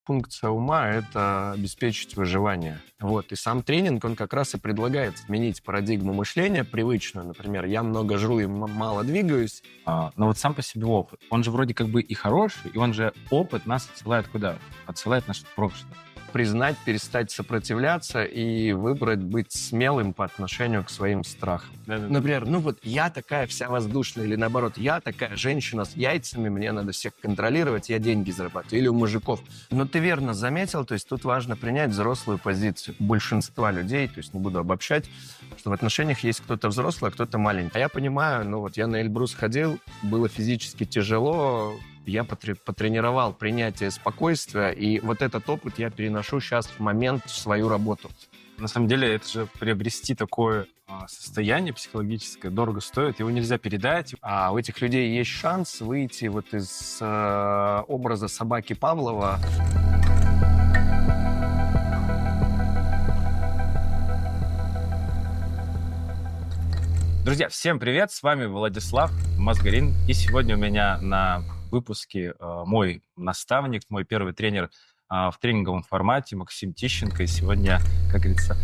функция ума — это обеспечить выживание. Вот. И сам тренинг, он как раз и предлагает сменить парадигму мышления привычную. Например, я много жру и мало двигаюсь. Но вот сам по себе опыт, он же вроде как бы и хороший, и он же опыт нас отсылает куда? Отсылает наше прошлое. Признать, перестать сопротивляться и выбрать быть смелым по отношению к своим страхам. Например, я такая вся воздушная, или наоборот, я такая женщина с яйцами, мне надо всех контролировать, я деньги зарабатываю. Или у мужиков. Но ты верно заметил, то есть тут важно принять взрослую позицию. Большинства людей, то есть не буду обобщать, что в отношениях есть кто-то взрослый, а кто-то маленький. А я понимаю, я на Эльбрус ходил, было физически тяжело, я потренировал принятие спокойствия, и вот этот опыт я переношу сейчас в момент в свою работу. На самом деле, это же приобрести такое состояние психологическое дорого стоит, его нельзя передать. А у этих людей есть шанс выйти вот из образа собаки Павлова. Друзья, всем привет! С вами Владислав Мозгарин. И сегодня у меня на выпуске мой наставник, мой первый тренер в тренинговом формате Максим Тищенко. И сегодня, как говорится,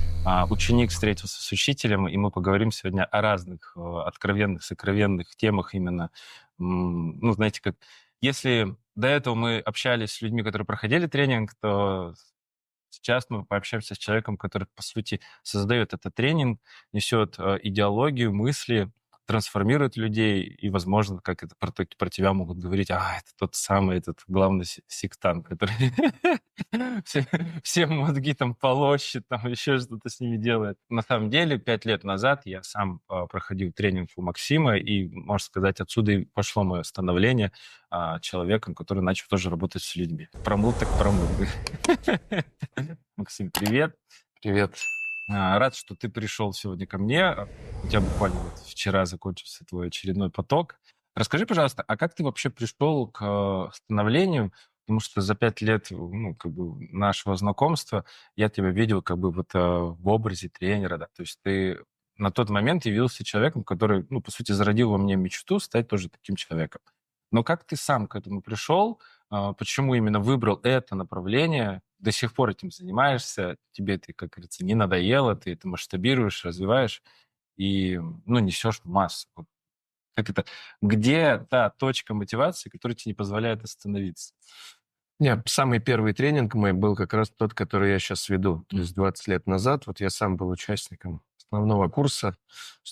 ученик встретился с учителем, и мы поговорим сегодня о разных откровенных, сокровенных темах именно. Знаете, как если до этого мы общались с людьми, которые проходили тренинг, то сейчас мы пообщаемся с человеком, который, по сути, создает этот тренинг, несет идеологию, мысли, трансформирует людей, и, возможно, как это про тебя могут говорить, это тот самый, этот главный сектант, который все мозги там полощет, там еще что-то с ними делает. На самом деле, 5 лет назад я сам проходил тренинг у Максима, и, можно сказать, отсюда и пошло мое становление человеком, который начал тоже работать с людьми. Промыл так промыл. Максим, привет. Привет. Рад, что ты пришел сегодня ко мне. У тебя буквально вчера закончился твой очередной поток. Расскажи, пожалуйста, а как ты вообще пришел к становлению? Потому что за 5 лет нашего знакомства я тебя видел в образе тренера. Да? То есть ты на тот момент явился человеком, который, по сути, зародил во мне мечту стать тоже таким человеком. Но как ты сам к этому пришел? Почему именно выбрал это направление? До сих пор этим занимаешься, тебе это, как говорится, не надоело, ты это масштабируешь, развиваешь и, несешь в массу. Как это? Где та точка мотивации, которая тебе не позволяет остановиться? Нет, самый первый тренинг мой был как раз тот, который я сейчас веду. То есть 20 лет назад я сам был участником основного курса.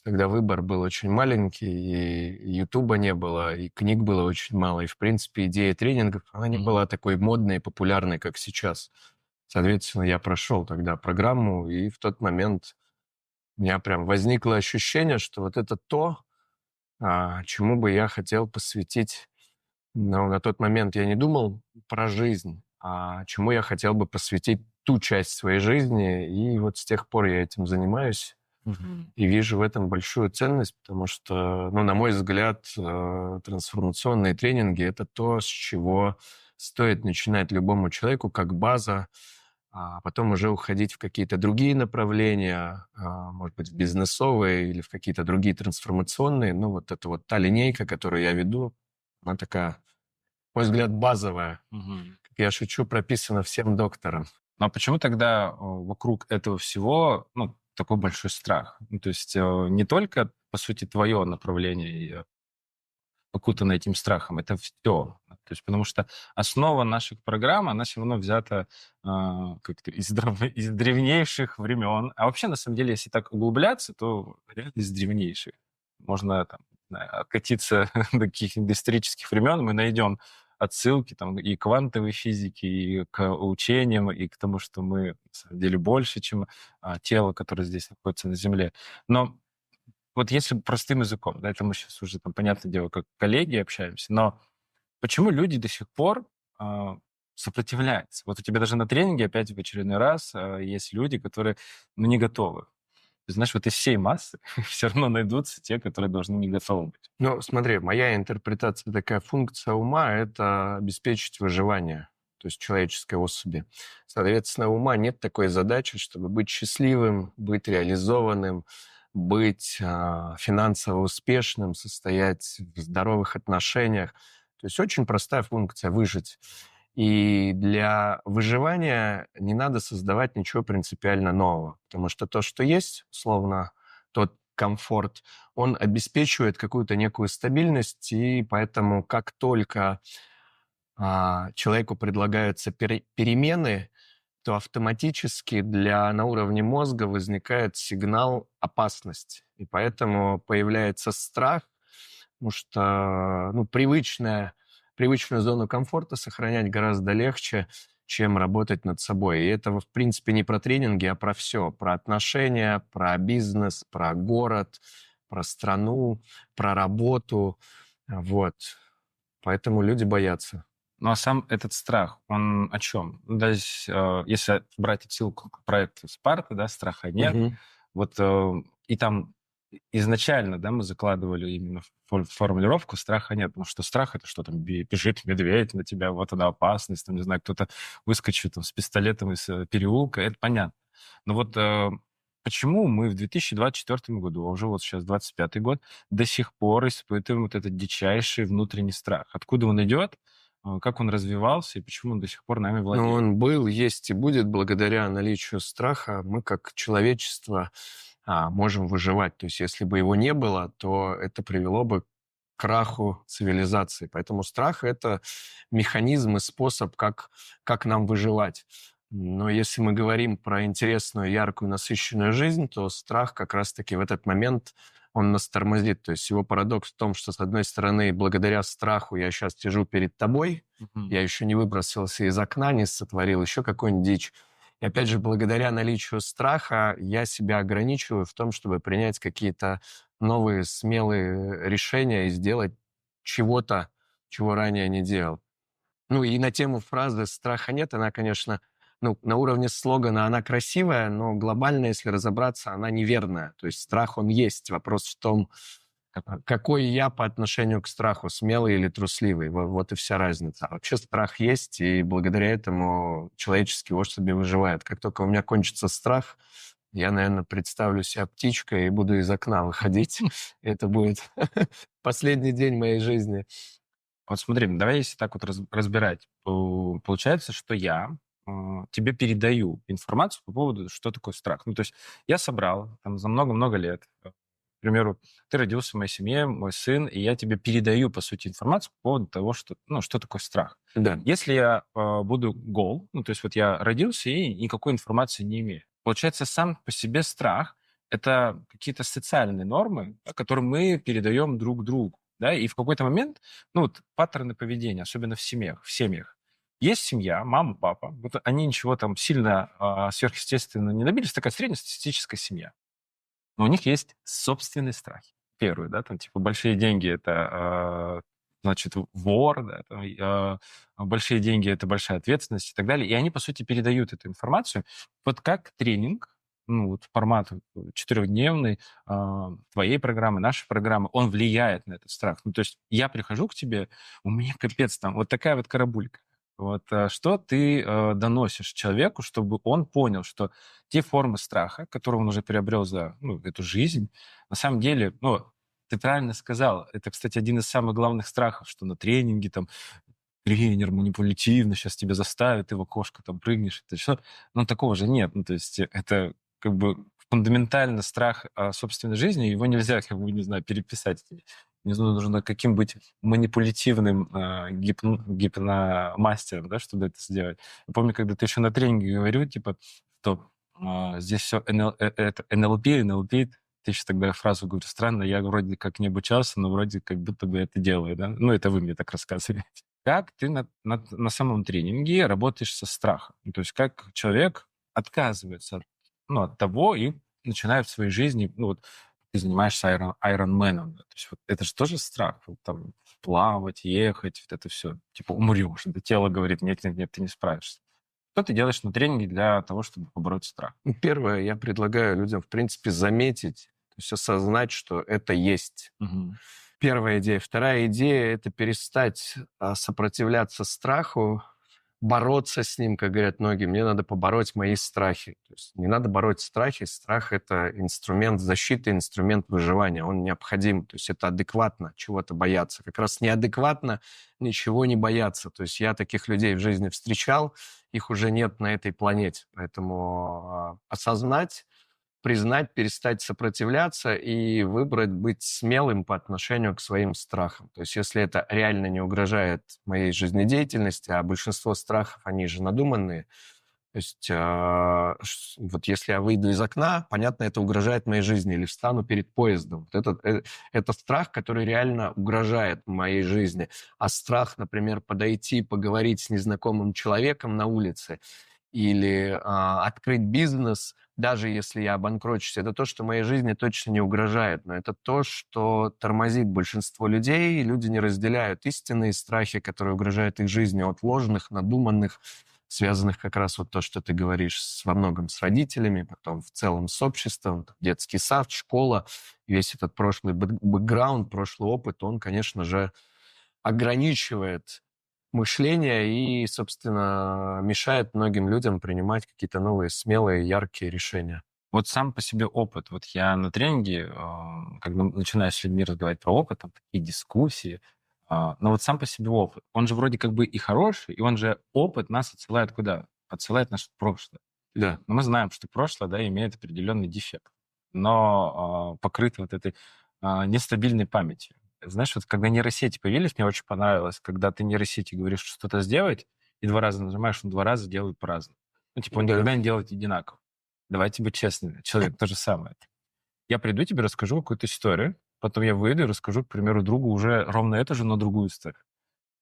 Тогда выбор был очень маленький, и Ютуба не было, и книг было очень мало. И, в принципе, идея тренингов, она не была такой модной и популярной, как сейчас. Соответственно, я прошел тогда программу, и в тот момент у меня прям возникло ощущение, что вот это то, чему бы я хотел посвятить. Но на тот момент я не думал про жизнь, а чему я хотел бы посвятить ту часть своей жизни. И вот с тех пор я этим занимаюсь и вижу в этом большую ценность, потому что, на мой взгляд, трансформационные тренинги — это то, с чего стоит начинать любому человеку как база, а потом уже уходить в какие-то другие направления, может быть, в бизнесовые или в какие-то другие трансформационные. Это та линейка, которую я веду, она такая, на мой взгляд, базовая. Как я шучу, прописана всем докторам. Ну, а почему тогда вокруг этого всего, такой большой страх? То есть не только, по сути, твое направление окутано этим страхом, это все. То есть потому что основа наших программ, она все равно взята как-то из древнейших времен. А вообще, на самом деле, если так углубляться, то реально из древнейших. Можно не знаю, откатиться до каких-нибудь исторических времен, мы найдем отсылки и к квантовой физике, и к учениям, и к тому, что мы, на самом деле, больше, чем тело, которое здесь находится на Земле. Но вот если простым языком, да, это мы сейчас уже, понятное дело, как коллеги общаемся, но почему люди до сих пор сопротивляются? Вот у тебя даже на тренинге опять в очередной раз есть люди, которые, не готовы. Ты знаешь, вот из всей массы все равно найдутся те, которые должны не готовы быть. Смотри, моя интерпретация такая: функция ума — это обеспечить выживание, то есть человеческой особи. Соответственно, у ума нет такой задачи, чтобы быть счастливым, быть реализованным, быть финансово успешным, состоять в здоровых отношениях. То есть очень простая функция — выжить. И для выживания не надо создавать ничего принципиально нового, потому что то, что есть, условно, тот комфорт, он обеспечивает какую-то некую стабильность, и поэтому как только человеку предлагаются перемены, то автоматически на уровне мозга возникает сигнал опасность. И поэтому появляется страх, потому что привычную зону комфорта сохранять гораздо легче, чем работать над собой. И это, в принципе, не про тренинги, а про все. Про отношения, про бизнес, про город, про страну, про работу. Вот. Поэтому люди боятся. Ну, а сам этот страх, он о чем? Ну, да, если брать отсылку к проекту «Спарта», да, «Страха нет», Мгм. вот и там изначально, да, мы закладывали именно формулировку «страха нет», потому что страх — это что там, бежит медведь на тебя, вот она опасность, там, не знаю, кто-то выскочит там с пистолетом из переулка, это понятно. Но вот почему мы в 2024 году, а уже вот сейчас 25-й год, до сих пор испытываем вот этот дичайший внутренний страх? Откуда он идет? Как он развивался и почему он до сих пор нами Но владеет? он был, есть и будет благодаря наличию страха. Мы, как человечество, можем выживать. То есть если бы его не было, то это привело бы к краху цивилизации. Поэтому страх — это механизм и способ, как нам выживать. Но если мы говорим про интересную, яркую, насыщенную жизнь, то страх как раз-таки в этот момент он нас тормозит. То есть его парадокс в том, что, с одной стороны, благодаря страху я сейчас сижу перед тобой, Мгм. я еще не выбросился из окна, не сотворил еще какую-нибудь дичь. И опять же, благодаря наличию страха я себя ограничиваю в том, чтобы принять какие-то новые смелые решения и сделать чего-то, чего ранее не делал. Ну и на тему фразы «страха нет», она, конечно, на уровне слогана она красивая, но глобально, если разобраться, она неверная. То есть страх, он есть. Вопрос в том, какой я по отношению к страху, смелый или трусливый. Вот и вся разница. А вообще страх есть, и благодаря этому человеческий особи выживает. Как только у меня кончится страх, я, наверное, представлю себя птичкой и буду из окна выходить. Это будет последний день моей жизни. Вот смотри, давай если так вот разбирать. Получается, что я тебе передаю информацию по поводу, что такое страх. Ну, то есть я собрал там за много-много лет, к примеру, ты родился в моей семье, мой сын, и я тебе передаю, по сути, информацию по поводу того, что, ну, что такое страх. Да. Если я буду гол, ну, то есть вот я родился и никакой информации не имею, получается, сам по себе страх — это какие-то социальные нормы, да, которые мы передаем друг другу, да, и в какой-то момент, ну, вот паттерны поведения, особенно в семьях. Есть семья, мама, папа, вот они ничего там сильно сверхъестественно не добились, такая среднестатистическая семья. Но у них есть собственные страхи. Первый, да, там типа большие деньги — это, значит, вор, да, там, большие деньги — это большая ответственность и так далее. И они, по сути, передают эту информацию. Вот как тренинг, ну, вот формат четырехдневный, твоей программы, нашей программы, он влияет на этот страх. Ну, то есть я прихожу к тебе, у меня капец там, вот такая вот карабулька. Вот что ты доносишь человеку, чтобы он понял, что те формы страха, которые он уже приобрел за эту жизнь, на самом деле, ну, ты правильно сказал, это, кстати, один из самых главных страхов, что на тренинге там тренер манипулятивно сейчас тебя заставит, ты в окошко там прыгнешь, это что? Ну, такого же нет. Ну, то есть это как бы фундаментально страх о собственной жизни, его нельзя, как бы, не знаю, переписать. Не знаю, нужно каким быть манипулятивным гипномастером, да, чтобы это сделать. Я помню, когда ты еще на тренинге говорил, типа, что здесь все это НЛП, ты еще тогда фразу говорю, странно, я вроде как не обучался, но вроде как будто бы это делаю, да? Ну, это вы мне так рассказываете. Как ты на самом тренинге работаешь со страхом? Ну, то есть как человек отказывается от того и начинает в своей жизни, ну, вот ты занимаешься айронменом, да, то есть вот это же тоже страх, вот там плавать, ехать, вот это все, типа умрешь, да, тело говорит, нет, нет, нет, ты не справишься. Что ты делаешь на тренинге для того, чтобы побороть страх? Первое, я предлагаю людям, в принципе, заметить, то есть осознать, что это есть. Мгм. Первая идея. Вторая идея — это перестать сопротивляться страху, бороться с ним, как говорят многие. Мне надо побороть мои страхи. То есть не надо бороть страхи. Страх — это инструмент защиты, инструмент выживания. Он необходим. То есть это адекватно чего-то бояться. Как раз неадекватно ничего не бояться. То есть я таких людей в жизни встречал, их уже нет на этой планете. Поэтому осознать, признать, перестать сопротивляться и выбрать быть смелым по отношению к своим страхам. То есть если это реально не угрожает моей жизнедеятельности, а большинство страхов, они же надуманные. То есть вот если я выйду из окна, понятно, это угрожает моей жизни, или встану перед поездом. Вот это страх, который реально угрожает моей жизни. А страх, например, подойти, поговорить с незнакомым человеком на улице, или открыть бизнес, даже если я обанкрочусь, это то, что моей жизни точно не угрожает, но это то, что тормозит большинство людей, и люди не разделяют истинные страхи, которые угрожают их жизни, от ложных, надуманных, связанных как раз вот то, что ты говоришь, во многом с родителями, потом в целом с обществом, детский сад, школа, весь этот прошлый бэкграунд, прошлый опыт, он, конечно же, ограничивает мышление и, собственно, мешает многим людям принимать какие-то новые, смелые, яркие решения. Вот сам по себе опыт. Вот я на тренинге, когда начинаю с людьми разговаривать про опыт, там такие дискуссии, но вот сам по себе опыт, он же вроде как бы и хороший, и он же опыт нас отсылает куда? Отсылает наше прошлое. Да. Но мы знаем, что прошлое, да, имеет определенный дефект, но покрыто вот этой нестабильной памятью. Знаешь, вот когда нейросети появились, мне очень понравилось, когда ты нейросети говоришь что-то сделать, и 2 раза нажимаешь, он 2 раза делает по-разному. Ну, типа, он Да. никогда не делает одинаково. Давайте быть честными. Человек то же самое. Я приду, тебе расскажу какую-то историю, потом я выйду и расскажу, к примеру, другу уже ровно это же, но другую историю.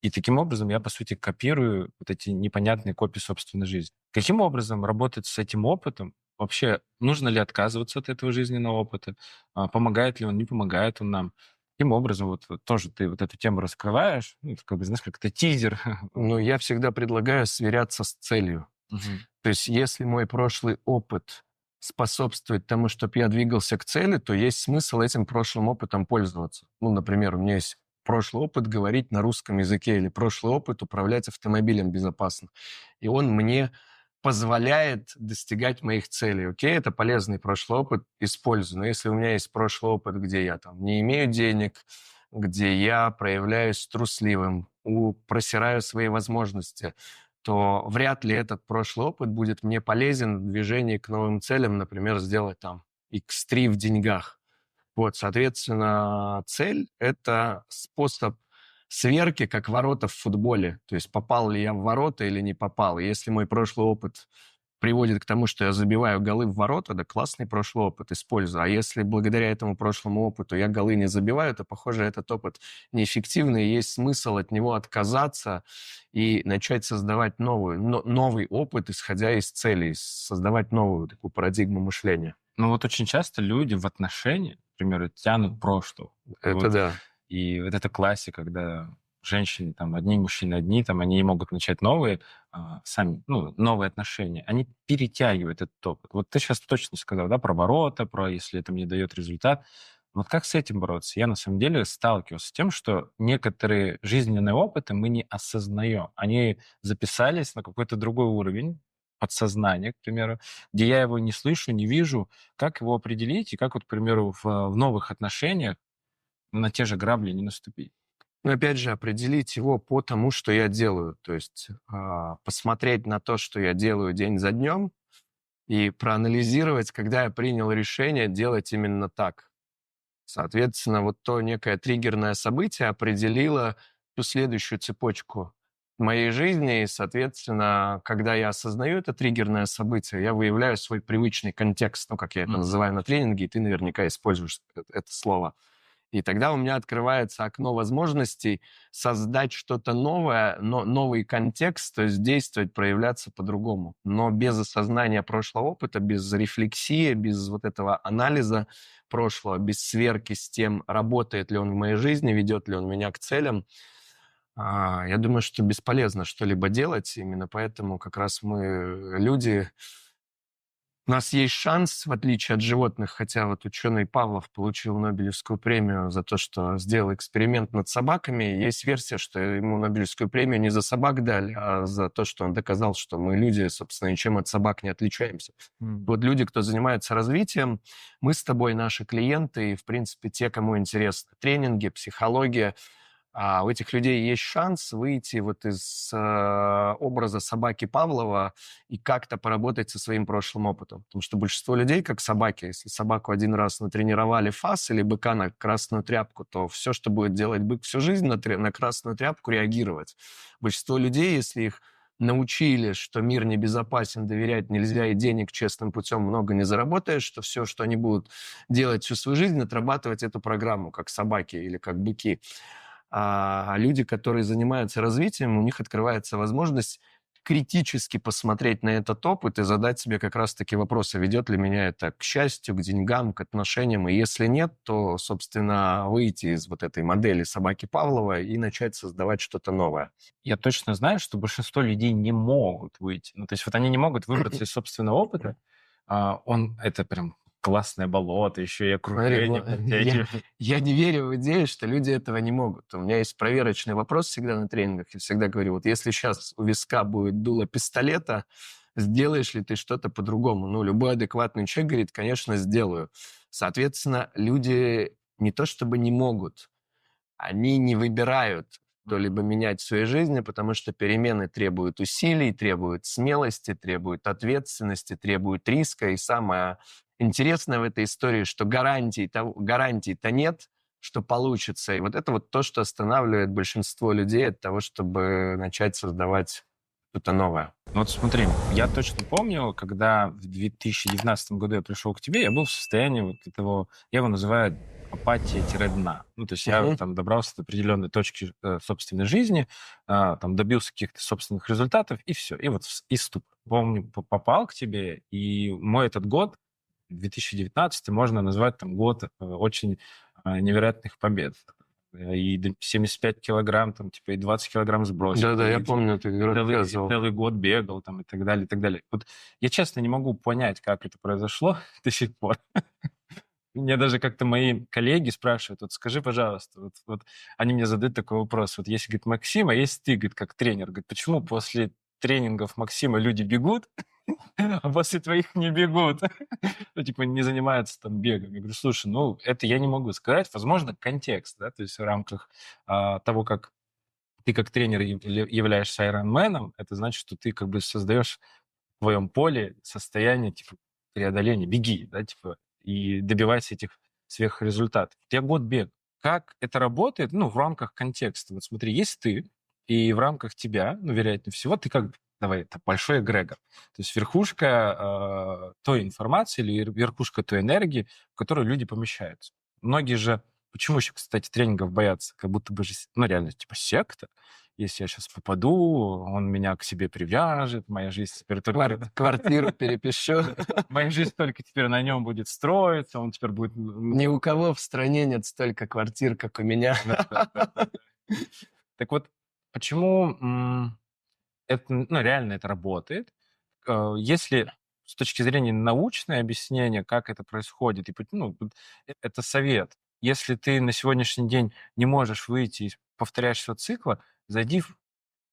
И таким образом я, по сути, копирую вот эти непонятные копии собственной жизни. Каким образом работать с этим опытом? Вообще, нужно ли отказываться от этого жизненного опыта? Помогает ли он, не помогает он нам? Каким образом, вот тоже ты вот эту тему раскрываешь, ну, это как бы, знаешь, как это тизер. Ну, я всегда предлагаю сверяться с целью. Мгм. То есть если мой прошлый опыт способствует тому, чтобы я двигался к цели, то есть смысл этим прошлым опытом пользоваться. Ну, например, у меня есть прошлый опыт говорить на русском языке или прошлый опыт управлять автомобилем безопасно. И он мне позволяет достигать моих целей. Окей, это полезный прошлый опыт, использую. Но если у меня есть прошлый опыт, где я там не имею денег, где я проявляюсь трусливым, просираю свои возможности, то вряд ли этот прошлый опыт будет мне полезен в движении к новым целям, например, сделать там X3 в деньгах. Вот, соответственно, цель — это способ сверки, как ворота в футболе. То есть попал ли я в ворота или не попал. И если мой прошлый опыт приводит к тому, что я забиваю голы в ворота, да, классный прошлый опыт, использую. А если благодаря этому прошлому опыту я голы не забиваю, то, похоже, этот опыт неэффективный, и есть смысл от него отказаться и начать создавать новый опыт, исходя из целей, создавать новую такую парадигму мышления. Ну вот очень часто люди в отношениях, к примеру, тянут прошлого. Это Вот. да. И вот это классика, когда женщины там одни, мужчины одни, там они не могут начать новые, сами, ну, новые отношения. Они перетягивают этот опыт. Вот ты сейчас точно сказал, да, про ворота, про если это мне дает результат. Вот как с этим бороться? Я на самом деле сталкивался с тем, что некоторые жизненные опыты мы не осознаем. Они записались на какой-то другой уровень, подсознания, к примеру, где я его не слышу, не вижу. Как его определить и как вот, к примеру, в новых отношениях на те же грабли не наступить? Но опять же, определить его по тому, что я делаю. То есть посмотреть на то, что я делаю день за днем, и проанализировать, когда я принял решение делать именно так. Соответственно, вот то некое триггерное событие определило ту следующую цепочку моей жизни, и, соответственно, когда я осознаю это триггерное событие, я выявляю свой привычный контекст, ну, как я это называю на тренинге, и ты наверняка используешь это слово. И тогда у меня открывается окно возможностей создать что-то новое, но новый контекст, то есть действовать, проявляться по-другому. Но без осознания прошлого опыта, без рефлексии, без вот этого анализа прошлого, без сверки с тем, работает ли он в моей жизни, ведет ли он меня к целям, я думаю, что бесполезно что-либо делать. Именно поэтому как раз мы, люди, У нас есть шанс, в отличие от животных, хотя вот ученый Павлов получил Нобелевскую премию за то, что сделал эксперимент над собаками. Есть версия, что ему Нобелевскую премию не за собак дали, а за то, что он доказал, что мы люди, собственно, ничем от собак не отличаемся. Вот люди, кто занимается развитием, мы с тобой, наши клиенты, и, в принципе, те, кому интересны тренинги, психология, а у этих людей есть шанс выйти вот из образа собаки Павлова и как-то поработать со своим прошлым опытом. Потому что большинство людей, как собаки, если собаку один раз натренировали фас или быка на красную тряпку, то все, что будет делать бык всю жизнь, на красную тряпку реагировать. Большинство людей, если их научили, что мир небезопасен, доверять нельзя и денег честным путем много не заработаешь, что все, что они будут делать всю свою жизнь, отрабатывать эту программу, как собаки или как быки. А люди, которые занимаются развитием, у них открывается возможность критически посмотреть на этот опыт и задать себе как раз-таки вопросы, ведет ли меня это к счастью, к деньгам, к отношениям. И если нет, то, собственно, выйти из вот этой модели собаки Павлова и начать создавать что-то новое. Я точно знаю, что большинство людей не могут выйти. Ну, то есть вот они не могут выбраться из собственного опыта. Это прям классное болото, еще и Смотри, окружение я, подтягивает. я не верю в идею, что люди этого не могут. У меня есть проверочный вопрос всегда на тренингах. Я всегда говорю, вот если сейчас у виска будет дуло пистолета, сделаешь ли ты что-то по-другому? Ну, любой адекватный человек говорит, конечно, сделаю. Соответственно, люди не то чтобы не могут, они не выбирают что-либо менять в своей жизни, потому что перемены требуют усилий, требуют смелости, требуют ответственности, требуют риска. И самое интересное в этой истории, что гарантий-то нет, что получится. И вот это вот то, что останавливает большинство людей от того, чтобы начать создавать что-то новое. Вот смотри, я точно помню, когда в 2019 году я пришел к тебе, я был в состоянии вот этого, я его называю апатия-дна. Ну, то есть я там добрался до определенной точки собственной жизни, там добился каких-то собственных результатов, и все. И вот и ступор. Помню, попал к тебе, и мой этот год, 2019, можно назвать там год очень невероятных побед. И 75 килограмм, там, типа, и 20 килограмм сбросил. Да-да, я и помню, ты рассказывал. целый год бегал, там, и так далее, и так далее. Вот я честно не могу понять, как это произошло до сих пор. Мне даже как-то мои коллеги спрашивают, вот скажи, пожалуйста, вот они мне задают такой вопрос, вот есть, говорит, Максим, а есть ты, говорит, как тренер, говорит, почему после тренингов Максима люди бегут, а после твоих не бегут? Ну, типа, не занимаются там бегом. Я говорю, слушай, ну, это я не могу сказать, возможно, контекст, да, то есть в рамках того, как ты как тренер являешься айронменом, это значит, что ты как бы создаешь в твоем поле состояние, типа, преодоления, беги, да, типа, и добивайся этих сверхрезультатов. У тебя год бег. Как это работает? Ну, в рамках контекста. Вот смотри, есть ты, и в рамках тебя, ну, вероятнее всего, ты как, давай, это большой эгрегор. То есть верхушка той информации или верхушка той энергии, в которую люди помещаются. Многие же, почему еще, кстати, тренингов боятся? Как будто бы же, ну, реально, типа, секта. Если я сейчас попаду, он меня к себе привяжет, моя жизнь теперь только... Квартиру перепишу. Моя жизнь только теперь на нем будет строиться, он теперь будет... Ни у кого в стране нет столько квартир, как у меня. Так вот, почему это, ну, реально это работает? Если с точки зрения научное объяснение, как это происходит, и, ну, это совет. Если ты на сегодняшний день не можешь выйти из повторяющегося цикла, зайди в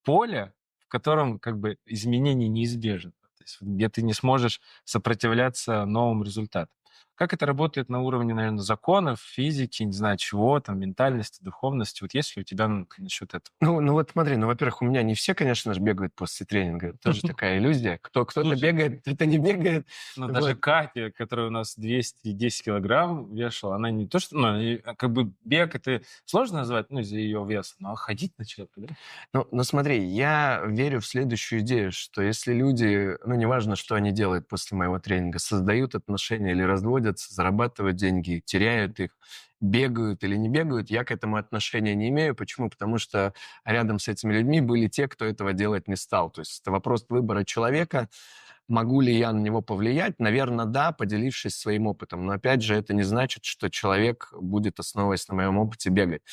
поле, в котором как бы изменений неизбежно, то есть где ты не сможешь сопротивляться новым результатам. Как это работает на уровне, наверное, законов, физики, не знаю чего, там, ментальности, духовности? Вот есть ли у тебя насчет этого? Ну вот смотри, ну, во-первых, у меня не все, конечно же, бегают после тренинга. Это тоже такая иллюзия. Кто-то Слушай, бегает, кто-то не бегает. ну, Вот. даже Катя, которая у нас 210 килограмм вешала, она не то, что... Ну, как бы бег это сложно назвать, ну, из-за ее веса, но ходить начала, да? Ну, смотри, я верю в следующую идею, что если люди, ну, неважно, что они делают после моего тренинга, создают отношения или разводятся, зарабатывают деньги, теряют их, бегают или не бегают, я к этому отношения не имею. Почему? Потому что рядом с этими людьми были те, кто этого делать не стал. То есть это вопрос выбора человека. Могу ли я на него повлиять? Наверное, да, поделившись своим опытом. Но опять же, это не значит, что человек будет, основываясь на моем опыте, бегать.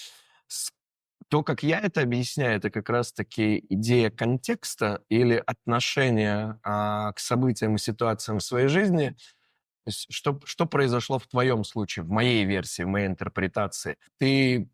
То, как я это объясняю, это как раз-таки идея контекста или отношения к событиям и ситуациям в своей жизни. То есть что произошло в твоем случае, в моей версии, в моей интерпретации? Ты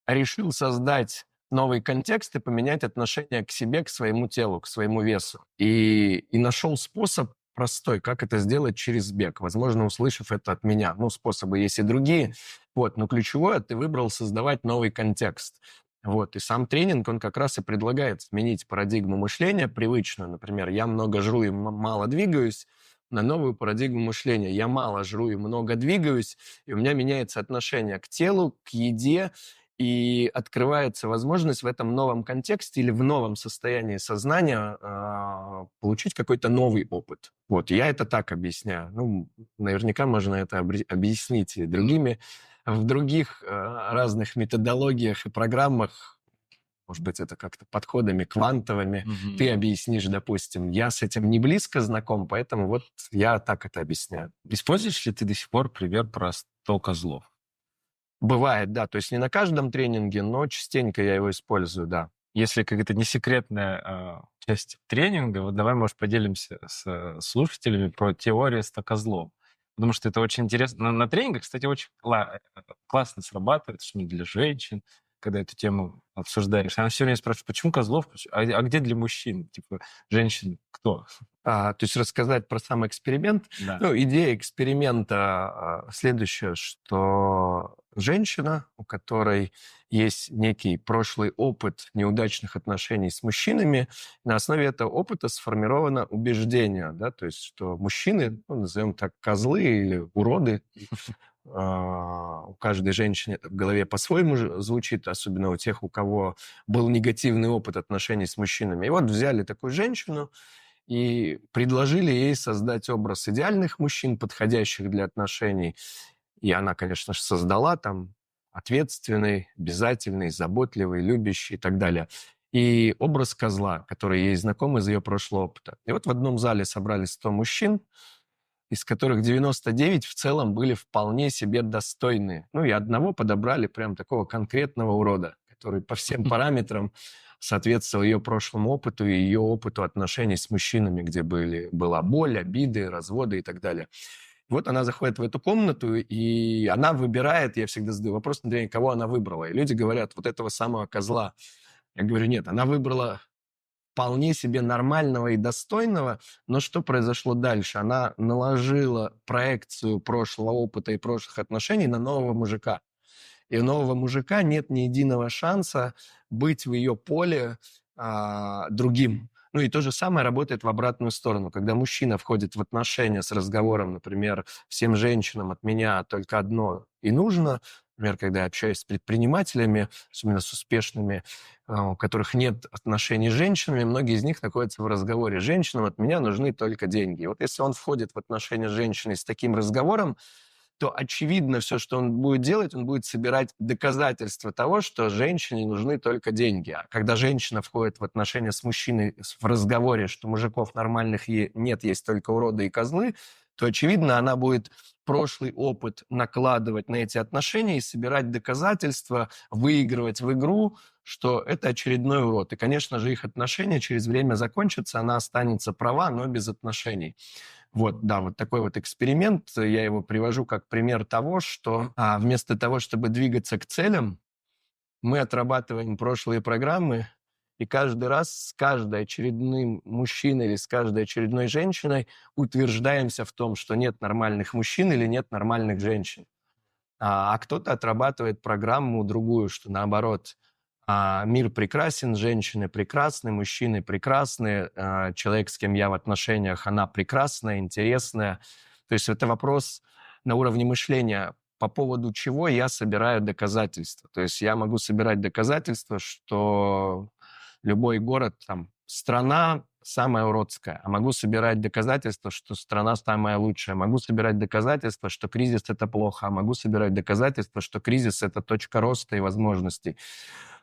решил создать новый контекст и поменять отношение к себе, к своему телу, к своему весу. И нашел способ простой, как это сделать через бег. Возможно, услышав это от меня. Ну, способы есть и другие. Вот, но ключевое, ты выбрал создавать новый контекст. Вот, и сам тренинг, он как раз и предлагает сменить парадигму мышления привычную. Например, я много жру и мало двигаюсь, на новую парадигму мышления. Я мало жру и много двигаюсь, и у меня меняется отношение к телу, к еде, и открывается возможность в этом новом контексте или в новом состоянии сознания получить какой-то новый опыт. Вот, я это так объясняю. Ну, наверняка можно это объяснить и другими, в других разных методологиях и программах. Может быть, это как-то подходами квантовыми. Ты объяснишь, допустим. Я с этим не близко знаком, поэтому вот я так это объясняю. Используешь ли ты до сих пор пример про 100 козлов? Бывает, да. То есть не на каждом тренинге, но частенько я его использую, да. Если какая-то не секретная часть тренинга, вот давай, может, поделимся с слушателями про теорию 100 козлов. Потому что это очень интересно. На тренингах, кстати, очень классно срабатывает, что для женщин, когда эту тему обсуждаешь. Она все время спрашивает, почему козлов? А где для мужчин? Типа, женщин кто? То есть рассказать про сам эксперимент. Да. Ну, идея эксперимента следующая, что женщина, у которой есть некий прошлый опыт неудачных отношений с мужчинами, на основе этого опыта сформировано убеждение, да, то есть что мужчины, ну, назовем так, козлы или уроды. У каждой женщины это в голове по-своему звучит, особенно у тех, у кого был негативный опыт отношений с мужчинами. И вот взяли такую женщину и предложили ей создать образ идеальных мужчин, подходящих для отношений. И она, конечно же, создала там ответственный, обязательный, заботливый, любящий и так далее. И образ козла, который ей знаком из ее прошлого опыта. И вот в одном зале собрались 100 мужчин, из которых 99 в целом были вполне себе достойные. Ну и одного подобрали прям такого конкретного урода, который по всем параметрам соответствовал ее прошлому опыту и ее опыту отношений с мужчинами, где была боль, обиды, разводы и так далее. Вот она заходит в эту комнату, и она выбирает, я всегда задаю вопрос, Андрей, кого она выбрала. И люди говорят, вот этого самого козла. Я говорю, нет, она выбрала вполне себе нормального и достойного, но что произошло дальше? Она наложила проекцию прошлого опыта и прошлых отношений на нового мужика. И у нового мужика нет ни единого шанса быть в ее поле другим. Ну и то же самое работает в обратную сторону. Когда мужчина входит в отношения с разговором, например, всем женщинам от меня только одно и нужно, например, когда я общаюсь с предпринимателями, особенно с успешными, у которых нет отношений с женщинами, многие из них находятся в разговоре. Женщинам от меня нужны только деньги. И вот если он входит в отношения с женщиной с таким разговором, то очевидно все, что он будет делать, он будет собирать доказательства того, что женщине нужны только деньги. А когда женщина входит в отношения с мужчиной в разговоре, что мужиков нормальных нет, есть только уроды и козлы, то, очевидно, она будет прошлый опыт накладывать на эти отношения и собирать доказательства, выигрывать в игру, что это очередной урод. И, конечно же, их отношения через время закончатся, она останется права, но без отношений. Вот, да, вот такой вот эксперимент, я его привожу как пример того, что вместо того, чтобы двигаться к целям, мы отрабатываем прошлые программы, и каждый раз с каждой очередным мужчиной или с каждой очередной женщиной утверждаемся в том, что нет нормальных мужчин или нет нормальных женщин. А кто-то отрабатывает программу другую, что наоборот, мир прекрасен, женщины прекрасны, мужчины прекрасны, человек, с кем я в отношениях, она прекрасная, интересная. То есть это вопрос на уровне мышления, по поводу чего я собираю доказательства. То есть я могу собирать доказательства, что любой город, там, страна самая уродская, а могу собирать доказательства, что страна самая лучшая, могу собирать доказательства, что кризис – это плохо, а могу собирать доказательства, что кризис – это точка роста и возможностей.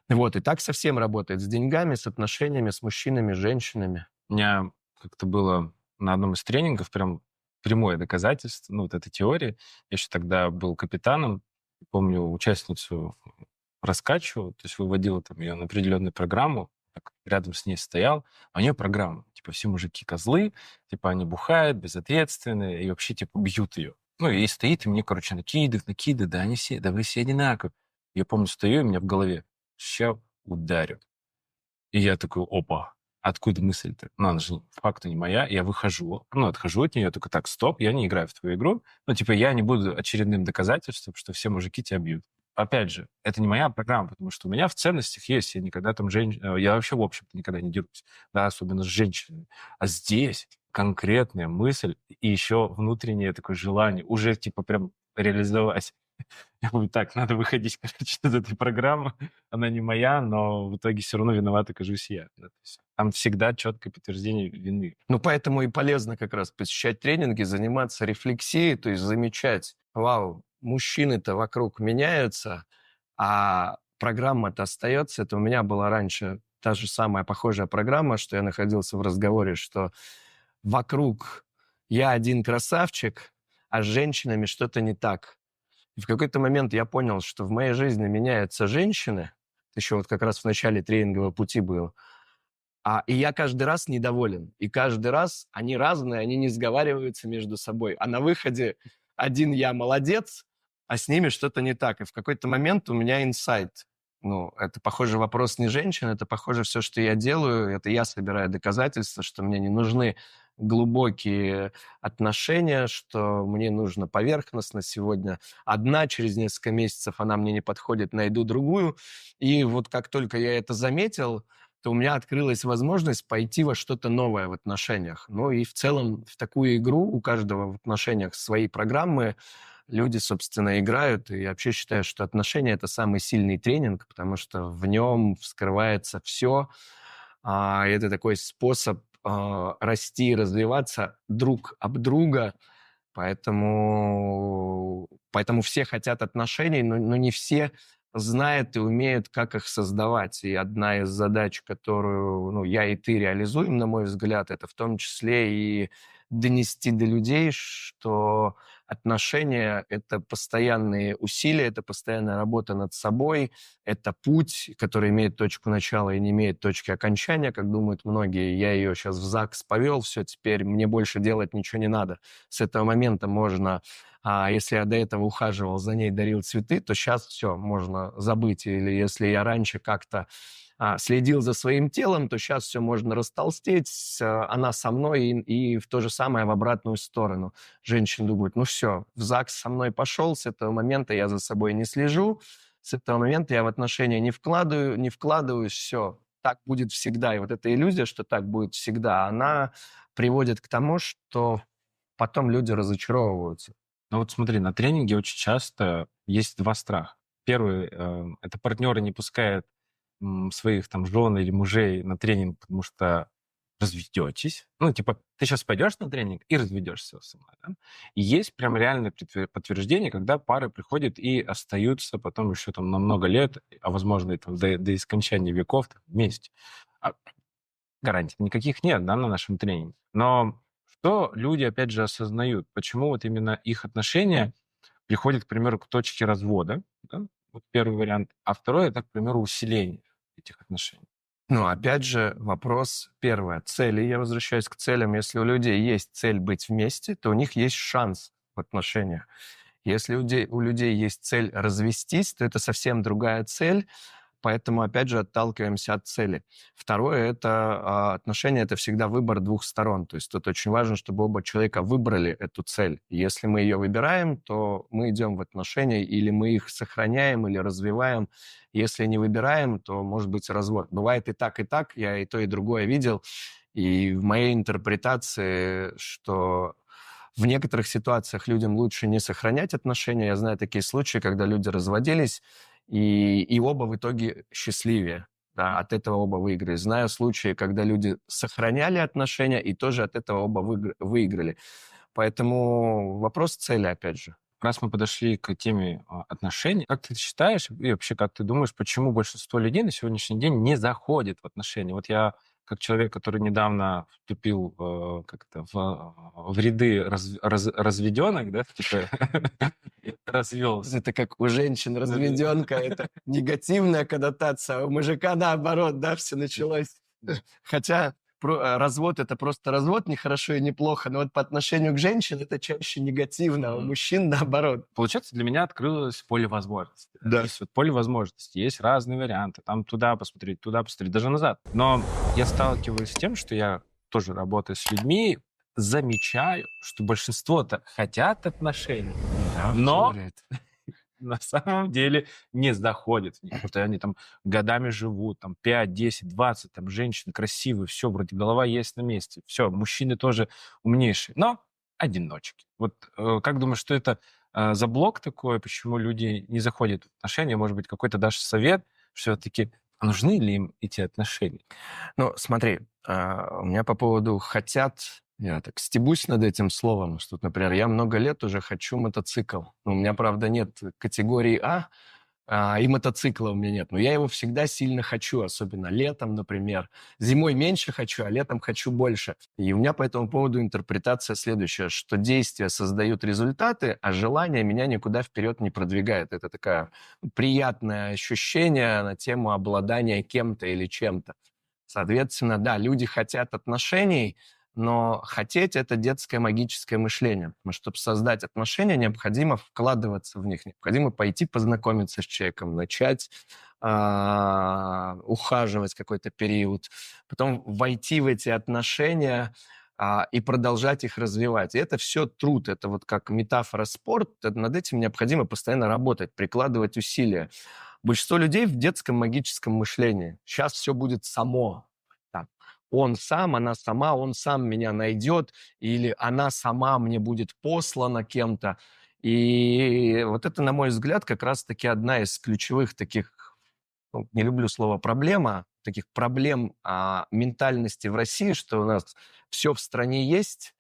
Вот, и так совсем работает с деньгами, с отношениями, с мужчинами, с женщинами. У меня как-то было на одном из тренингов прям прямое доказательство, ну, вот этой теории. Я еще тогда был капитаном, помню участницу раскачивал, то есть выводил там ее на определенную программу, так рядом с ней стоял, а у нее программа, типа, все мужики козлы, типа, они бухают, безответственные, и вообще, типа, бьют ее. Ну, и стоит, и мне, короче, накидывает, да они все, да вы все одинаковы. Я помню, стою, и у меня в голове, ща ударю. И я такой, опа, откуда мысль-то? Ну, она же по факту не моя. Я выхожу, ну, отхожу от нее, только так, стоп, я не играю в твою игру. Ну, типа, я не буду очередным доказательством, что все мужики тебя бьют. Опять же, это не моя программа, потому что у меня в ценностях есть, я никогда там я вообще, в общем-то, никогда не дерусь, да, особенно с женщинами. А здесь конкретная мысль и еще внутреннее такое желание уже, типа, прям реализовать. Я говорю, так, надо выходить, короче, из этой программы. Она не моя, но в итоге все равно виноват окажусь я. Да, то есть там всегда четкое подтверждение вины. Ну, поэтому и полезно как раз посещать тренинги, заниматься рефлексией, то есть замечать, вау, мужчины-то вокруг меняются, а программа-то остается. Это у меня была раньше та же самая похожая программа, что я находился в разговоре, что вокруг я один красавчик, а с женщинами что-то не так. И в какой-то момент я понял, что в моей жизни меняются женщины, еще вот как раз в начале тренингового пути был, и я каждый раз недоволен. И каждый раз они разные, они не сговариваются между собой. А на выходе один я молодец, а с ними что-то не так. И в какой-то момент у меня инсайт. Ну, это, похоже, вопрос не женщин, это, похоже, все, что я делаю, это я собираю доказательства, что мне не нужны глубокие отношения, что мне нужно поверхностно сегодня одна, через несколько месяцев она мне не подходит, найду другую. И вот как только я это заметил, то у меня открылась возможность пойти во что-то новое в отношениях. Ну и в целом в такую игру у каждого в отношениях свои программы люди, собственно, играют. И я вообще считаю, что отношения – это самый сильный тренинг, потому что в нем вскрывается все. Это такой способ расти и развиваться друг об друга. Поэтому все хотят отношений, но не все знают и умеют, как их создавать. И одна из задач, которую я и ты реализуем, на мой взгляд, это в том числе и донести до людей, что отношения – это постоянные усилия, это постоянная работа над собой, это путь, который имеет точку начала и не имеет точки окончания, как думают многие. Я ее сейчас в ЗАГС повел, все, теперь мне больше делать ничего не надо. С этого момента можно, если я до этого ухаживал за ней, дарил цветы, то сейчас все, можно забыть. Или если я раньше как-то следил за своим телом, то сейчас все можно растолстеть, она со мной и в то же самое в обратную сторону. Женщины думают, ну все, в ЗАГС со мной пошел, с этого момента я за собой не слежу, с этого момента я в отношения не вкладываюсь, все, так будет всегда. И вот эта иллюзия, что так будет всегда, она приводит к тому, что потом люди разочаровываются. Ну вот смотри, на тренинге очень часто есть два страха. Первый, это партнеры не пускают своих там жен или мужей на тренинг, потому что разведетесь. Ну, типа, ты сейчас пойдешь на тренинг и разведешься со мной, да? И есть прям реальное подтверждение, когда пары приходят и остаются потом еще там на много лет, а возможно и там до искончания веков там, вместе. А гарантий никаких нет, да, на нашем тренинге. Но что люди, опять же, осознают? Почему вот именно их отношения приходят, к примеру, к точке развода, да? Вот первый вариант. А второй, это, к примеру, усиление этих отношений. Ну, опять же, вопрос первое. Цели. Я возвращаюсь к целям. Если у людей есть цель быть вместе, то у них есть шанс в отношениях. Если у людей есть цель развестись, то это совсем другая цель. Поэтому, опять же, отталкиваемся от цели. Второе – это отношения, это всегда выбор двух сторон. То есть тут очень важно, чтобы оба человека выбрали эту цель. Если мы ее выбираем, то мы идем в отношения, или мы их сохраняем, или развиваем. Если не выбираем, то может быть развод. Бывает и так, я и то, и другое видел. И в моей интерпретации, что в некоторых ситуациях людям лучше не сохранять отношения. Я знаю такие случаи, когда люди разводились, и оба в итоге счастливее. Да, от этого оба выиграли. Знаю случаи, когда люди сохраняли отношения, и тоже от этого оба выиграли. Поэтому вопрос цели, опять же. Раз мы подошли к теме отношений, как ты считаешь и вообще как ты думаешь, почему большинство людей на сегодняшний день не заходит в отношения? Вот я как человек, который недавно вступил в ряды разведенок, да, типа развелся. Это как у женщин разведенка, это негативная коннотация, а у мужика наоборот, да, все началось. Хотя развод — это просто развод, не хорошо и не плохо, но вот по отношению к женщине это чаще негативно, а у мужчин наоборот. Получается, для меня открылось поле возможностей. Да. Есть вот поле возможностей, есть разные варианты. Там туда посмотреть, даже назад. Но я сталкиваюсь с тем, что я тоже работаю с людьми, замечаю, что большинство-то хотят отношений, но на самом деле не заходит в них, потому что они там годами живут, там 5, 10, 20, там женщины красивые, все, вроде голова есть на месте, все, мужчины тоже умнейшие, но одиночки. Вот как думаешь, что это за блок такой, почему люди не заходят в отношения? Может быть, какой-то дашь совет, все-таки нужны ли им эти отношения? Ну, смотри, у меня по поводу «хотят», я так стебусь над этим словом, что, например, я много лет уже хочу мотоцикл. У меня, правда, нет категории и мотоцикла у меня нет. Но я его всегда сильно хочу, особенно летом, например. Зимой меньше хочу, а летом хочу больше. И у меня по этому поводу интерпретация следующая, что действия создают результаты, а желание меня никуда вперед не продвигает. Это такое приятное ощущение на тему обладания кем-то или чем-то. Соответственно, да, люди хотят отношений, но хотеть — это детское магическое мышление. Потому что, чтобы создать отношения, необходимо вкладываться в них, необходимо пойти познакомиться с человеком, начать ухаживать какой-то период, потом войти в эти отношения и продолжать их развивать. И это все труд, это вот как метафора спорт, над этим необходимо постоянно работать, прикладывать усилия. Большинство людей в детском магическом мышлении. Сейчас все будет само. Так, он сам, она сама, он сам меня найдет, или она сама мне будет послана кем-то. И вот это, на мой взгляд, как раз-таки одна из ключевых таких, не люблю слово «проблема», таких проблем ментальности в России, что у нас все в стране есть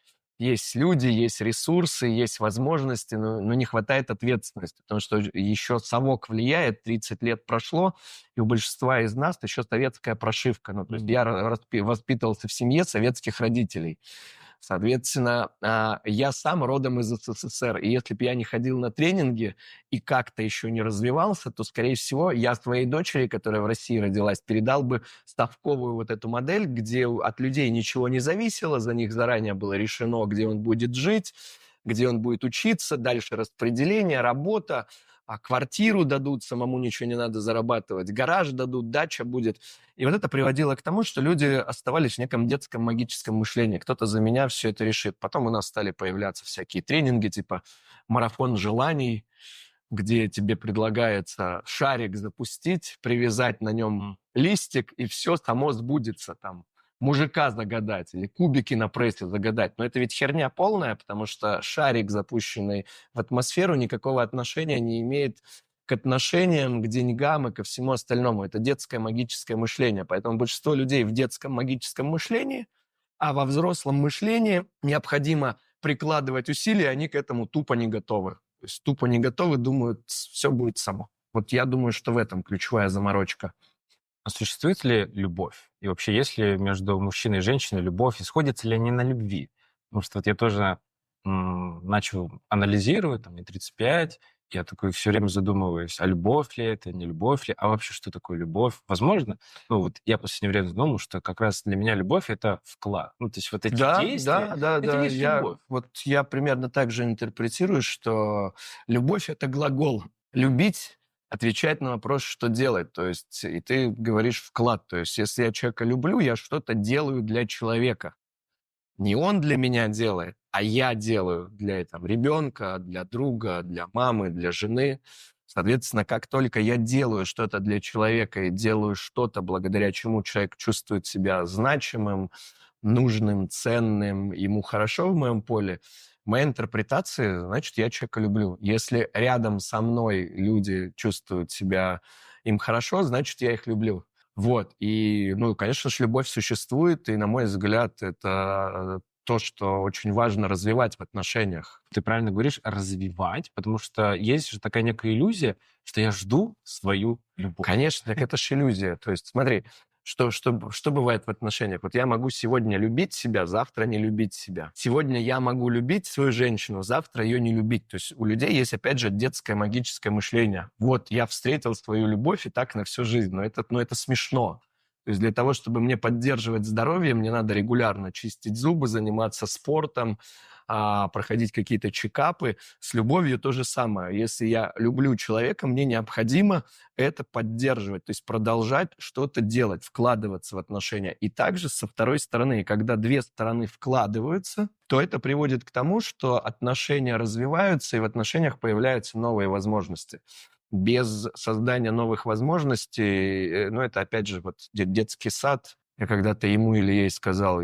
люди, есть ресурсы, есть возможности, но не хватает ответственности, потому что еще совок влияет, 30 лет прошло, и у большинства из нас еще советская прошивка. Ну, то есть я воспитывался в семье советских родителей. Соответственно, я сам родом из СССР, и если бы я не ходил на тренинги и как-то еще не развивался, то, скорее всего, я своей дочери, которая в России родилась, передал бы ставковую вот эту модель, где от людей ничего не зависело, за них заранее было решено, где он будет жить, где он будет учиться, дальше распределение, работа, квартиру дадут, самому ничего не надо зарабатывать, гараж дадут, дача будет. И вот это приводило к тому, что люди оставались в неком детском магическом мышлении. Кто-то за меня все это решит. Потом у нас стали появляться всякие тренинги, типа марафон желаний, где тебе предлагается шарик запустить, привязать на нем листик, и все само сбудется там. Мужика загадать или кубики на прессе загадать. Но это ведь херня полная, потому что шарик, запущенный в атмосферу, никакого отношения не имеет к отношениям, к деньгам и ко всему остальному. Это детское магическое мышление. Поэтому большинство людей в детском магическом мышлении, а во взрослом мышлении необходимо прикладывать усилия, они к этому тупо не готовы. То есть тупо не готовы, думают, все будет само. Вот я думаю, что в этом ключевая заморочка. А существует ли любовь? И вообще, есть ли между мужчиной и женщиной любовь? И сходятся ли они на любви? Потому что вот я тоже начал анализировать, там, мне 35, я такой все время задумываюсь, а любовь ли это, не любовь ли, а вообще, что такое любовь? Возможно, ну вот я в последнее время думал, что как раз для меня любовь — это вклад. Ну, то есть вот эти действия, это есть любовь. Вот я примерно так же интерпретирую, что любовь — это глагол. Любить отвечать на вопрос, что делать. То есть, и ты говоришь вклад. То есть, если я человека люблю, я что-то делаю для человека. Не он для меня делает, а я делаю для этого ребенка, для друга, для мамы, для жены. Соответственно, как только я делаю что-то для человека и делаю что-то, благодаря чему человек чувствует себя значимым, нужным, ценным, ему хорошо в моем поле, в моей интерпретации, значит, я человека люблю. Если рядом со мной люди чувствуют себя им хорошо, значит, я их люблю. Вот. И, ну, конечно же, любовь существует, и, на мой взгляд, это то, что очень важно развивать в отношениях. Ты правильно говоришь, развивать, потому что есть же такая некая иллюзия, что я жду свою любовь. Конечно, так это же иллюзия. То есть, смотри, Что бывает в отношениях? Вот я могу сегодня любить себя, завтра не любить себя. Сегодня я могу любить свою женщину, завтра ее не любить. То есть у людей есть, опять же, детское магическое мышление. Вот, я встретил свою любовь и так на всю жизнь. Но это смешно. То есть для того, чтобы мне поддерживать здоровье, мне надо регулярно чистить зубы, заниматься спортом, проходить какие-то чекапы. С любовью то же самое. Если я люблю человека, мне необходимо это поддерживать, то есть продолжать что-то делать, вкладываться в отношения. И также со второй стороны, когда две стороны вкладываются, то это приводит к тому, что отношения развиваются, и в отношениях появляются новые возможности. Без создания новых возможностей, ну, это, опять же, вот детский сад. Я когда-то ему или ей сказал,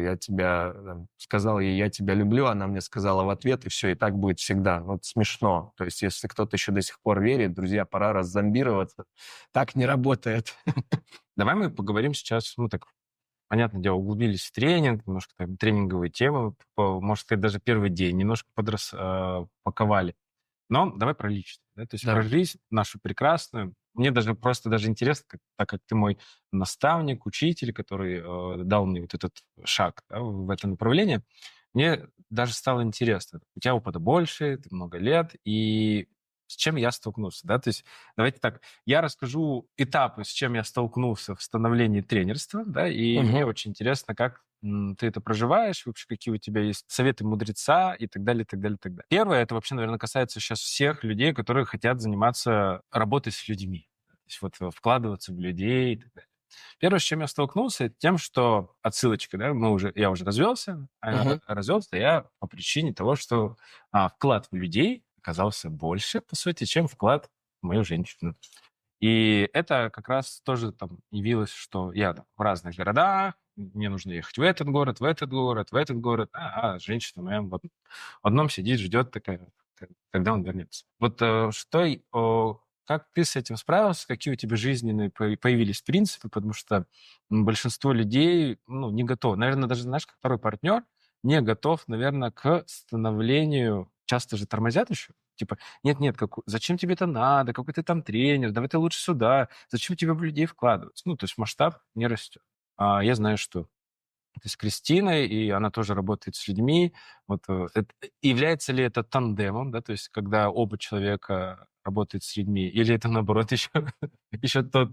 сказал ей, я тебя люблю, она мне сказала в ответ, и все, и так будет всегда. Вот смешно. То есть если кто-то еще до сих пор верит, друзья, пора раззомбироваться. Так не работает. Давай мы поговорим сейчас, ну, так, понятное дело, углубились в тренинг, немножко там тренинговые темы, можно сказать, даже первый день немножко паковали. Но давай про личность, да, то есть про Давай. жизнь нашу прекрасную. Мне даже интересно, так как ты мой наставник, учитель, который дал мне вот этот шаг, да, в это направление, мне даже стало интересно. У тебя опыта больше, ты много лет, и с чем я столкнулся, да, то есть давайте так, я расскажу этапы, с чем я столкнулся в становлении тренерства, да, и мне очень интересно, как ты это проживаешь, вообще какие у тебя есть советы мудреца и так далее, и так далее, и так далее. Первое, это вообще, наверное, касается сейчас всех людей, которые хотят заниматься работой с людьми, то есть вот вкладываться в людей и так далее. Первое, с чем я столкнулся, это тем, что отсылочка, да, я уже развелся, развелся я по причине того, что вклад в людей оказался больше, по сути, чем вклад в мою женщину. И это как раз тоже там явилось, что я там в разных городах, мне нужно ехать в этот город, в этот город, в этот город, а женщина моя в одном сидит, ждет такая, когда он вернется. Вот как ты с этим справился, какие у тебя жизненные появились принципы, потому что большинство людей, ну, не готовы. Наверное, даже, знаешь, как второй партнер не готов, наверное, к становлению, часто же тормозят еще, типа, нет, зачем тебе это надо, какой ты там тренер, давай ты лучше сюда, зачем тебе в людей вкладываться? Ну, то есть масштаб не растет. А я знаю, что ты с Кристиной, и она тоже работает с людьми. Вот, является ли это тандемом, да, то есть когда оба человека работают с людьми, или это, наоборот, еще тот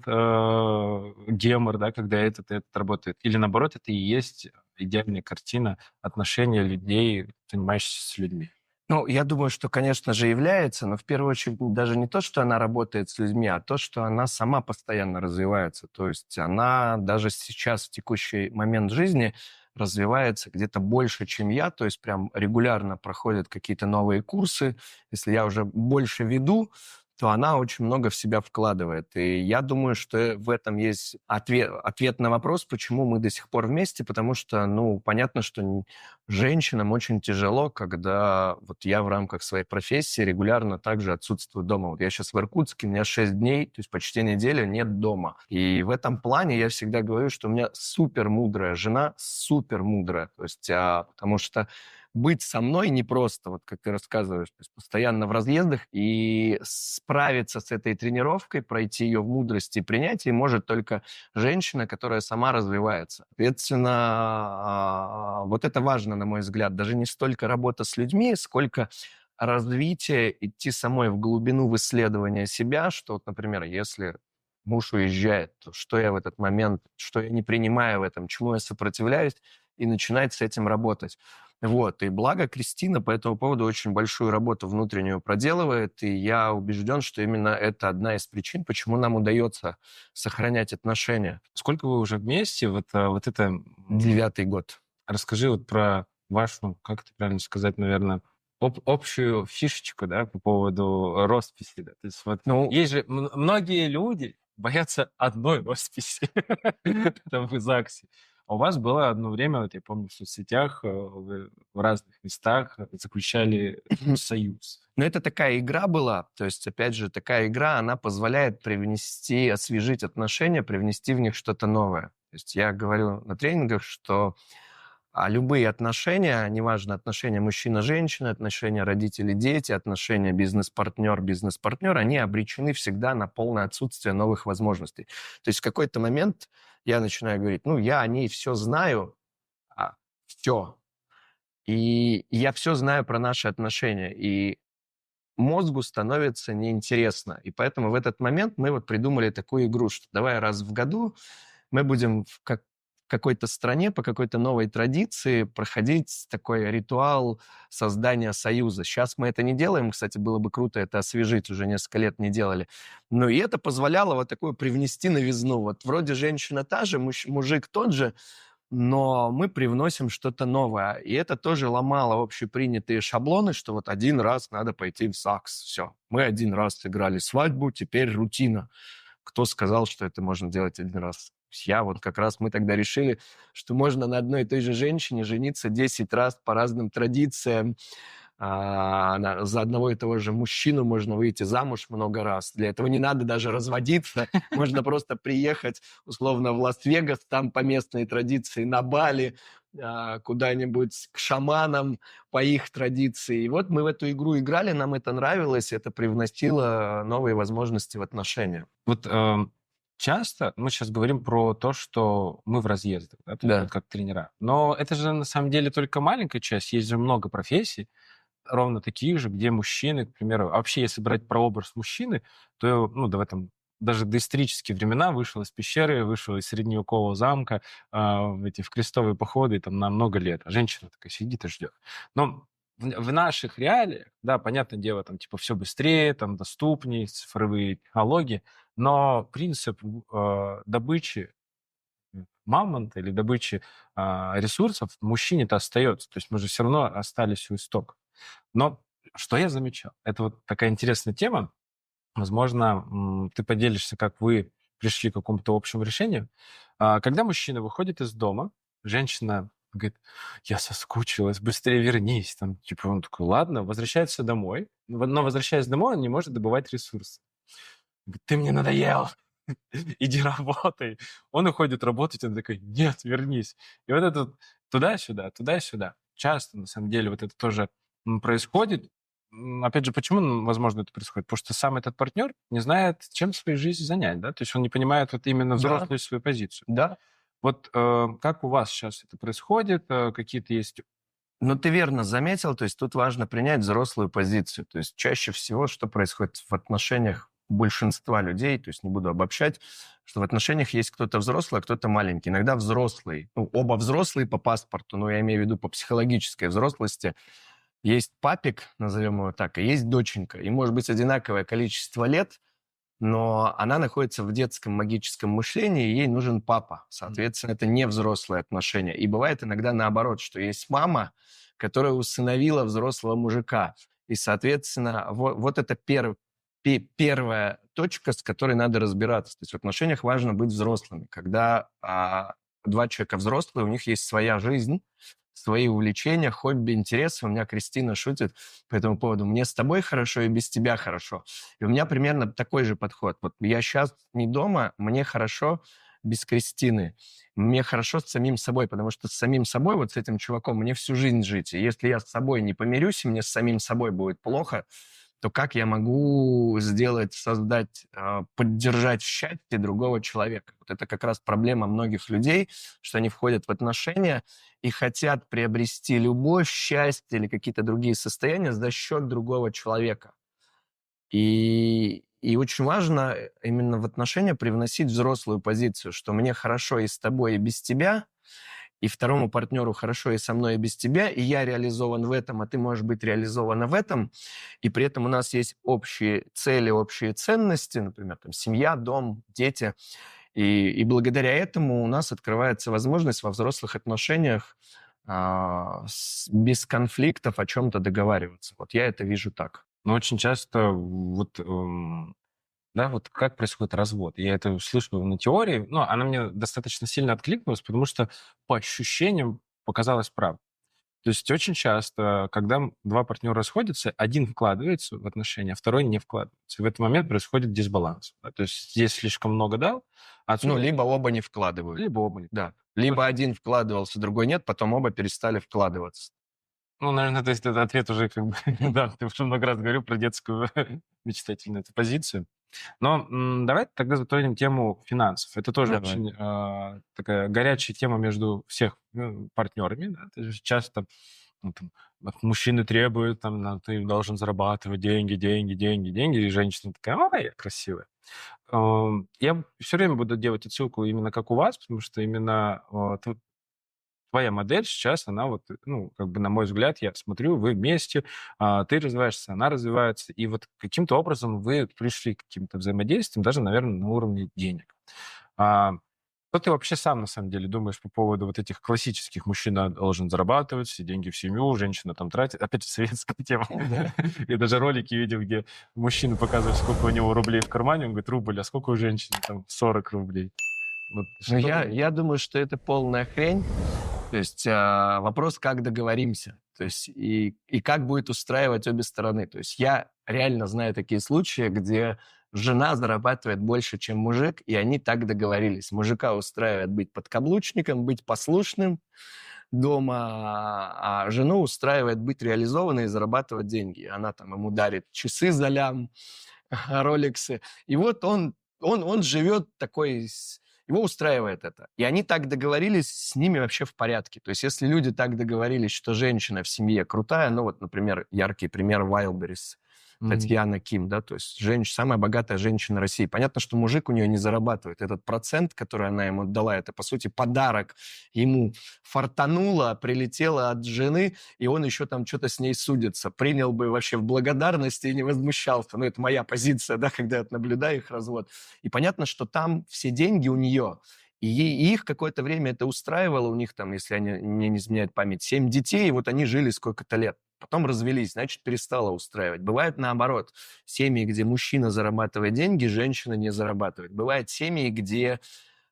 гемор, да, когда этот работает, или, наоборот, это и есть идеальная картина отношения людей, занимающихся с людьми? Ну, я думаю, что, конечно же, является, но в первую очередь даже не то, что она работает с людьми, а то, что она сама постоянно развивается. То есть она даже сейчас, в текущий момент жизни, развивается где-то больше, чем я, то есть прям регулярно проходят какие-то новые курсы. Если я уже больше веду, то она очень много в себя вкладывает. И я думаю, что в этом есть ответ на вопрос, почему мы до сих пор вместе, потому что, ну, понятно, что женщинам очень тяжело, когда вот я в рамках своей профессии регулярно также отсутствую дома. Вот я сейчас в Иркутске, у меня 6 дней, то есть почти неделя нет дома. И в этом плане я всегда говорю, что у меня супер мудрая жена, супер мудрая. То есть, потому что быть со мной непросто, вот как ты рассказываешь, то есть постоянно в разъездах, и справиться с этой тренировкой, пройти ее в мудрости и принятии может только женщина, которая сама развивается. Соответственно, вот это важно, на мой взгляд, даже не столько работа с людьми, сколько развитие, идти самой в глубину в исследование себя, что, вот, например, если муж уезжает, то что я в этот момент, что я не принимаю в этом, чему я сопротивляюсь, и начинать с этим работать. Вот. И благо Кристина по этому поводу очень большую работу внутреннюю проделывает, и я убежден, что именно это одна из причин, почему нам удается сохранять отношения. Сколько вы уже вместе? Вот это... 9-й год. Расскажи вот про вашу, как это правильно сказать, наверное, общую фишечку, да, по поводу росписи. Да. То есть вот есть же многие люди боятся одной росписи там в ЗАГСе. А у вас было одно время, вот я помню, в соцсетях, вы в разных местах заключали союз. Но это такая игра была, то есть, опять же, такая игра, она позволяет освежить отношения, привнести в них что-то новое. То есть я говорю на тренингах, что любые отношения, неважно, отношения мужчина-женщина, отношения родители-дети, отношения бизнес-партнер, они обречены всегда на полное отсутствие новых возможностей. То есть в какой-то момент я начинаю говорить, ну, я о ней все знаю, все. И я все знаю про наши отношения. И мозгу становится неинтересно. И поэтому в этот момент мы вот придумали такую игру, что давай раз в году мы будем в какой-то стране по какой-то новой традиции проходить такой ритуал создания союза. Сейчас мы это не делаем, кстати, было бы круто это освежить, уже несколько лет не делали. Но и это позволяло вот такую привнести новизну. Вот вроде женщина та же, мужик тот же, но мы привносим что-то новое. И это тоже ломало общепринятые шаблоны, что вот один раз надо пойти в ЗАГС. Все. Мы один раз сыграли свадьбу, теперь рутина. Кто сказал, что это можно делать один раз? Я вот как раз, мы тогда решили, что можно на одной и той же женщине жениться 10 раз по разным традициям. За одного и того же мужчину можно выйти замуж много раз. Для этого не надо даже разводиться. Можно просто приехать, условно, в Лас-Вегас, там по местной традиции, на Бали, куда-нибудь к шаманам по их традиции. И вот мы в эту игру играли, нам это нравилось, это привносило новые возможности в отношения. Вот часто мы сейчас говорим про то, что мы в разъездах, да, то есть Да. вот как тренера. Но это же на самом деле только маленькая часть. Есть же много профессий, ровно таких же, где мужчины, к примеру, а вообще, если брать прообраз мужчины, то, ну, да, в этом даже доисторические времена вышел из пещеры, вышел из средневекового замка, в крестовые походы там, на много лет. А женщина такая сидит и ждет. Но в наших реалиях, да, понятное дело, там, типа, все быстрее, там, доступнее, цифровые технологии, но принцип добычи мамонта или добычи ресурсов мужчине-то остается. То есть мы же все равно остались у истоков. Но что я замечал? Это вот такая интересная тема. Возможно, ты поделишься, как вы пришли к какому-то общему решению. Когда мужчина выходит из дома, женщина говорит, я соскучилась, быстрее вернись. Там, типа он такой, ладно, возвращается домой. Но возвращаясь домой, он не может добывать ресурсы. Говорит, ты мне надоел, иди работай. Он уходит работать, он такой, нет, вернись. И вот это вот туда-сюда, туда-сюда. Часто, на самом деле, вот это тоже происходит. Опять же, почему, возможно, это происходит? Потому что сам этот партнер не знает, чем свою жизнь занять, да? То есть он не понимает вот именно взрослую свою позицию. Да. Вот как у вас сейчас это происходит? Какие-то есть... Ну, ты верно заметил, то есть тут важно принять взрослую позицию. То есть чаще всего, что происходит в отношениях большинства людей, то есть не буду обобщать, что в отношениях есть кто-то взрослый, а кто-то маленький. Иногда взрослый, ну, оба взрослые по паспорту, но я имею в виду по психологической взрослости. Есть папик, назовем его так, и есть доченька. И может быть одинаковое количество лет, но она находится в детском магическом мышлении, и ей нужен папа. Соответственно, это не взрослые отношения. И бывает иногда наоборот, что есть мама, которая усыновила взрослого мужика. И, соответственно, вот это первая точка, с которой надо разбираться. То есть в отношениях важно быть взрослыми. Когда два человека взрослые, у них есть своя жизнь, свои увлечения, хобби, интересы. У меня Кристина шутит по этому поводу. Мне с тобой хорошо и без тебя хорошо. И у меня примерно такой же подход. Вот я сейчас не дома, мне хорошо без Кристины. Мне хорошо с самим собой, потому что с самим собой, вот с этим чуваком, мне всю жизнь жить. И если я с собой не помирюсь, и мне с самим собой будет плохо, то как я могу создать, поддержать в счастье другого человека? Вот это как раз проблема многих людей, что они входят в отношения и хотят приобрести любовь, счастье или какие-то другие состояния за счет другого человека. И очень важно именно в отношения привносить взрослую позицию, что мне хорошо и с тобой, и без тебя, и второму партнеру хорошо и со мной, и без тебя, и я реализован в этом, а ты можешь быть реализована в этом, и при этом у нас есть общие цели, общие ценности, например, там, семья, дом, дети, и благодаря этому у нас открывается возможность во взрослых отношениях без конфликтов о чем-то договариваться. Вот я это вижу так. Но очень часто вот да, вот как происходит развод. Я это слышу на теории, но она мне достаточно сильно откликнулась, потому что по ощущениям показалось правда. То есть очень часто, когда два партнера расходятся, один вкладывается в отношения, а второй не вкладывается. И в этот момент происходит дисбаланс. Да? То есть здесь слишком много дал, а отсюда... Ну, либо оба не вкладывают. Либо оба не. Да. Либо один вкладывался, другой нет, потом оба перестали вкладываться. Ну, наверное, то есть это ответ уже как бы... Да, ты уже много раз говорил про детскую мечтательную эту позицию. Но давай тогда затронем тему финансов. Это тоже Давай. очень такая горячая тема между всех партнерами. Да? Это же часто ну, там, мужчины требуют, там, ты должен зарабатывать деньги, деньги, деньги, деньги, и женщина такая, ой, я красивая. Я все время буду делать отсылку именно как у вас, потому что именно твоя модель сейчас, она вот, ну, как бы, на мой взгляд, я смотрю, вы вместе, ты развиваешься, она развивается, и вот каким-то образом вы пришли к каким-то взаимодействиям, даже, наверное, на уровне денег. А, Что ты вообще сам, на самом деле, думаешь по поводу вот этих классических: мужчина должен зарабатывать, все деньги в семью, женщина там тратит? Опять же, советская тема. Да. Я даже ролики видел, где мужчина показывает, сколько у него рублей в кармане, он говорит, рубль, а сколько у женщины? Там 40 рублей. Вот Ну, что... я думаю, что это полная хрень. То есть вопрос, как договоримся. То есть и как будет устраивать обе стороны. То есть я реально знаю такие случаи, где жена зарабатывает больше, чем мужик, и они так договорились. Мужика устраивает быть подкаблучником, быть послушным дома, а жену устраивает быть реализованной и зарабатывать деньги. Она там ему дарит часы за лям, роликсы. И вот он живет такой, его устраивает это. И они так договорились, с ними вообще в порядке. То есть если люди так договорились, что женщина в семье крутая, ну вот, например, яркий пример Wildberries, Татьяна Ким, да, то есть самая богатая женщина России. Понятно, что мужик у нее не зарабатывает. Этот процент, который она ему дала, это, по сути, подарок ему. Фартануло, прилетело от жены, и он еще там что-то с ней судится. Принял бы вообще в благодарности и не возмущался. Ну, это моя позиция, да, когда я наблюдаю их развод. И понятно, что там все деньги у нее. И их какое-то время это устраивало. У них там, если мне не изменяет память, 7 детей, и вот они жили сколько-то лет. Потом развелись, значит, перестало устраивать. Бывает наоборот. Семьи, где мужчина зарабатывает деньги, женщина не зарабатывает. Бывает семьи, где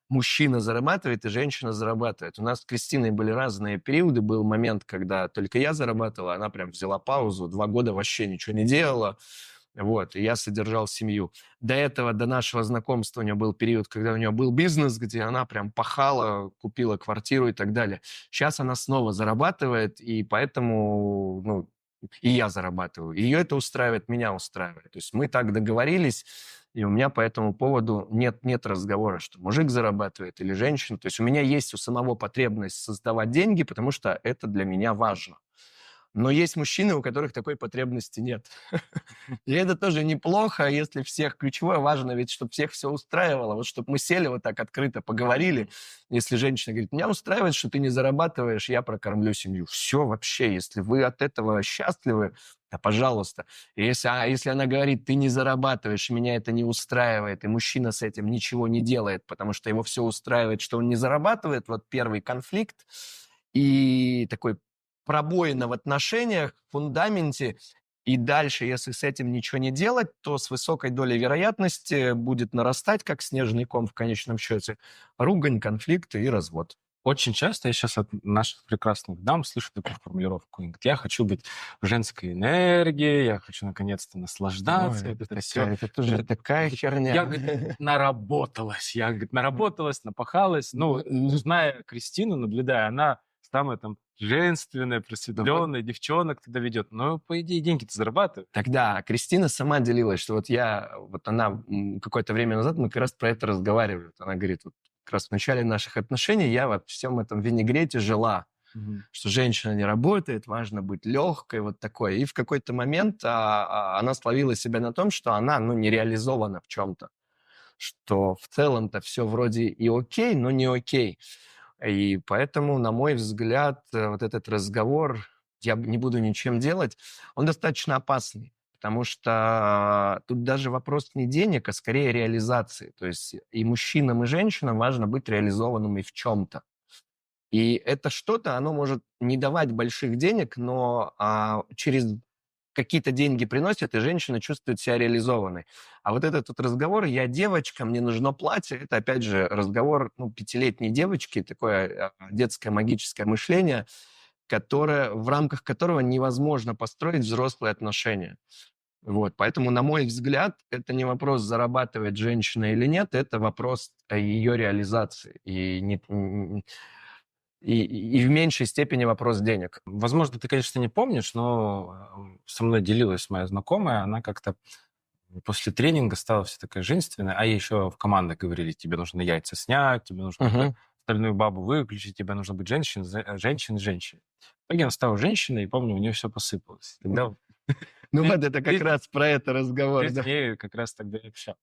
мужчина зарабатывает и женщина зарабатывает. У нас с Кристиной были разные периоды. Был момент, когда только я зарабатывала, она прям взяла паузу, 2 года вообще ничего не делала. Вот, и я содержал семью. До этого, до нашего знакомства у нее был период, когда у нее был бизнес, где она прям пахала, купила квартиру и так далее. Сейчас она снова зарабатывает, и поэтому, ну, и я зарабатываю. Ее это устраивает, меня устраивает. То есть мы так договорились, и у меня по этому поводу нет разговора, что мужик зарабатывает или женщина. То есть у меня есть у самого потребность создавать деньги, потому что это для меня важно. Но есть мужчины, у которых такой потребности нет. И это тоже неплохо, если всех... Ключевое важно ведь, чтобы всех все устраивало. Вот чтобы мы сели вот так открыто, поговорили. Если женщина говорит, меня устраивает, что ты не зарабатываешь, я прокормлю семью. Все вообще, если вы от этого счастливы, да, пожалуйста. Если она говорит, ты не зарабатываешь, меня это не устраивает, и мужчина с этим ничего не делает, потому что его все устраивает, что он не зарабатывает, вот первый конфликт, и такой пробоина в отношениях, в фундаменте, и дальше, если с этим ничего не делать, то с высокой долей вероятности будет нарастать, как снежный ком в конечном счете, ругань, конфликты и развод. Очень часто я сейчас от наших прекрасных дам слышу такую формулировку. Они говорят, я хочу быть в женской энергии, я хочу наконец-то наслаждаться. Ой, Вот это все. это тоже такая херня. Я, говорит, наработалась. Я, говорит, наработалась, напахалась. Ну, зная Кристину, наблюдая, она самая там женственная, просветленная, девчонок тогда ведет. Но, по идее, деньги-то зарабатывает. Тогда Кристина сама делилась, что вот она какое-то время назад, мы как раз про это разговаривали. Вот она говорит, вот как раз в начале наших отношений я во всем этом винегрете жила, что женщина не работает, важно быть легкой, вот такое. И в какой-то момент она словила себя на том, что она, ну, не реализована в чем-то, что в целом-то все вроде и окей, но не окей. И поэтому, на мой взгляд, вот этот разговор «я не буду ничем делать», он достаточно опасный, потому что тут даже вопрос не денег, а скорее реализации. То есть и мужчинам, и женщинам важно быть реализованными в чем-то. И это что-то, оно может не давать больших денег, но через какие-то деньги приносят, и женщина чувствует себя реализованной. А вот этот вот разговор «я девочка, мне нужно платье», это, опять же, разговор, ну, 5-летней девочки, такое детское магическое мышление, в рамках которого невозможно построить взрослые отношения. Вот, поэтому, на мой взгляд, это не вопрос, зарабатывает женщина или нет, это вопрос ее реализации. И в меньшей степени вопрос денег. Возможно, ты, конечно, не помнишь, но со мной делилась моя знакомая. Она как-то после тренинга стала вся такая женственная, а еще в командах говорили, тебе нужно яйца снять, тебе нужно Мгм. остальную бабу выключить, тебе нужно быть женщиной. В итоге она стала женщиной, и помню, у нее все посыпалось. Тогда Ну ты, вот это как ты- раз про это разговор, ты с да. ней как раз тогда и общался.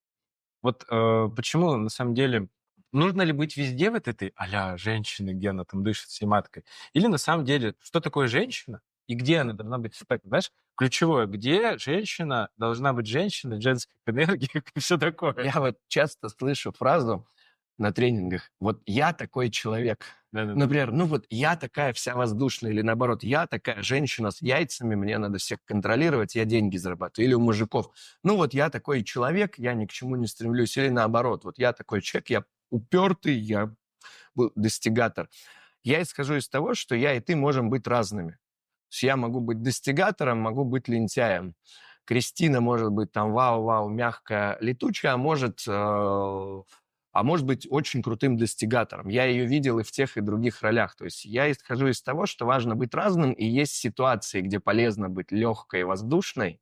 Вот почему, на самом деле, нужно ли быть везде вот этой а-ля женщины, где она там дышит всей маткой? Или на самом деле, что такое женщина и где она должна быть? Знаешь, ключевое, где женщина должна быть женщиной, женской энергией и все такое. Я вот часто слышу фразу на тренингах: вот я такой человек. Да-да-да. Например, ну вот я такая вся воздушная, или наоборот, я такая женщина с яйцами, мне надо всех контролировать, я деньги зарабатываю. Или у мужиков, ну вот я такой человек, я ни к чему не стремлюсь. Или наоборот, вот я такой человек, я упертый, я был достигатор. Я исхожу из того, что я и ты можем быть разными. То есть я могу быть достигатором, могу быть лентяем. Кристина может быть там вау-вау, мягкая, летучая, а может быть очень крутым достигатором. Я ее видел и в тех, и других ролях. То есть я исхожу из того, что важно быть разным, и есть ситуации, где полезно быть легкой и воздушной,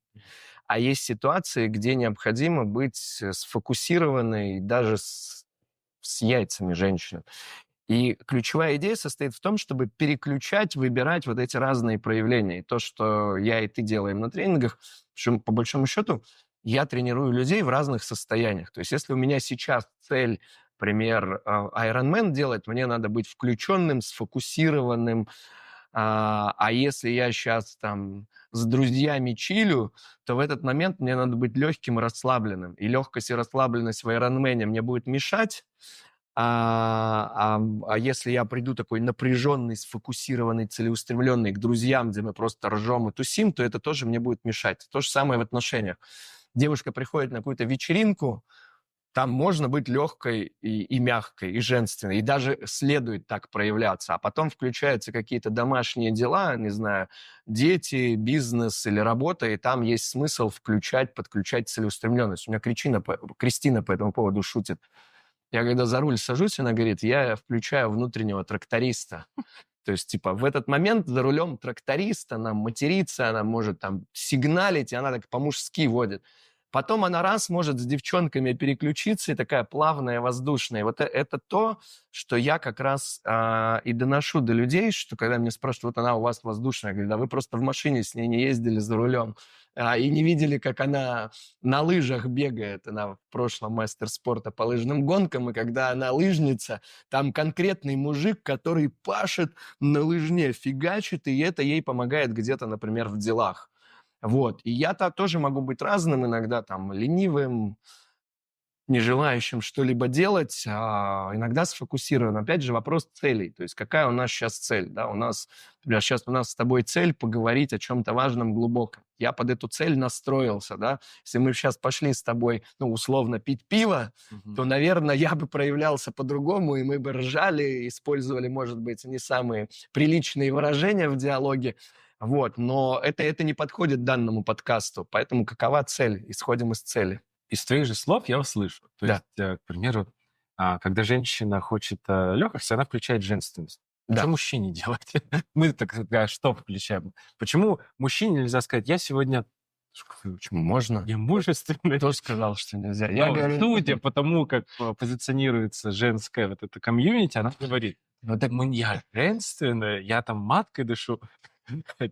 а есть ситуации, где необходимо быть сфокусированной даже с яйцами женщины. И ключевая идея состоит в том, чтобы переключать, выбирать вот эти разные проявления. И то, что я и ты делаем на тренингах, причем по большому счету я тренирую людей в разных состояниях. То есть если у меня сейчас цель, например, Ironman делать, мне надо быть включенным, сфокусированным. А если я сейчас там с друзьями чилю, то в этот момент мне надо быть легким и расслабленным. И легкость и расслабленность в Ironman мне будет мешать, а если я приду такой напряженный, сфокусированный, целеустремленный к друзьям, где мы просто ржем и тусим, то это тоже мне будет мешать. То же самое в отношениях. Девушка приходит на какую-то вечеринку, там можно быть легкой и мягкой, и женственной, и даже следует так проявляться. А потом включаются какие-то домашние дела, не знаю, дети, бизнес или работа, и там есть смысл включать, подключать целеустремленность. У меня Кристина по этому поводу шутит. Я когда за руль сажусь, она говорит, я включаю внутреннего тракториста. То есть, типа, в этот момент за рулем тракторист, она матерится, она может там сигналить, и она так по-мужски водит. Потом она раз может с девчонками переключиться, и такая плавная, воздушная. Вот это то, что я как раз и доношу до людей, что когда меня спрашивают, вот она у вас воздушная, я говорю, да вы просто в машине с ней не ездили за рулем, и не видели, как она на лыжах бегает. Она в прошлом мастер спорта по лыжным гонкам, и когда она лыжница, там конкретный мужик, который пашет на лыжне, фигачит, и это ей помогает где-то, например, в делах. Вот. И я-то тоже могу быть разным, иногда там ленивым, не желающим что-либо делать, а иногда сфокусирован. Опять же, вопрос целей. То есть какая у нас сейчас цель? Да? Например, сейчас у нас с тобой цель поговорить о чем-то важном, глубоком. Я под эту цель настроился. Да? Если мы сейчас пошли с тобой, ну, условно, пить пиво, то, наверное, я бы проявлялся по-другому, и мы бы ржали, использовали, может быть, не самые приличные выражения в диалоге. Вот. Но это не подходит данному подкасту. Поэтому какова цель? Исходим из цели. Из твоих же слов я услышу. То Да. есть, к примеру, когда женщина хочет легкости, она включает женственность. Да. Что мужчине делать? Мы тогда что включаем? Почему мужчине нельзя сказать, я сегодня Почему можно? я мужественный? Кто сказал, что нельзя? Я Но говорю, судя по тому, как позиционируется женская вот эта комьюнити, она говорит, ну так я женственная, я там маткой дышу.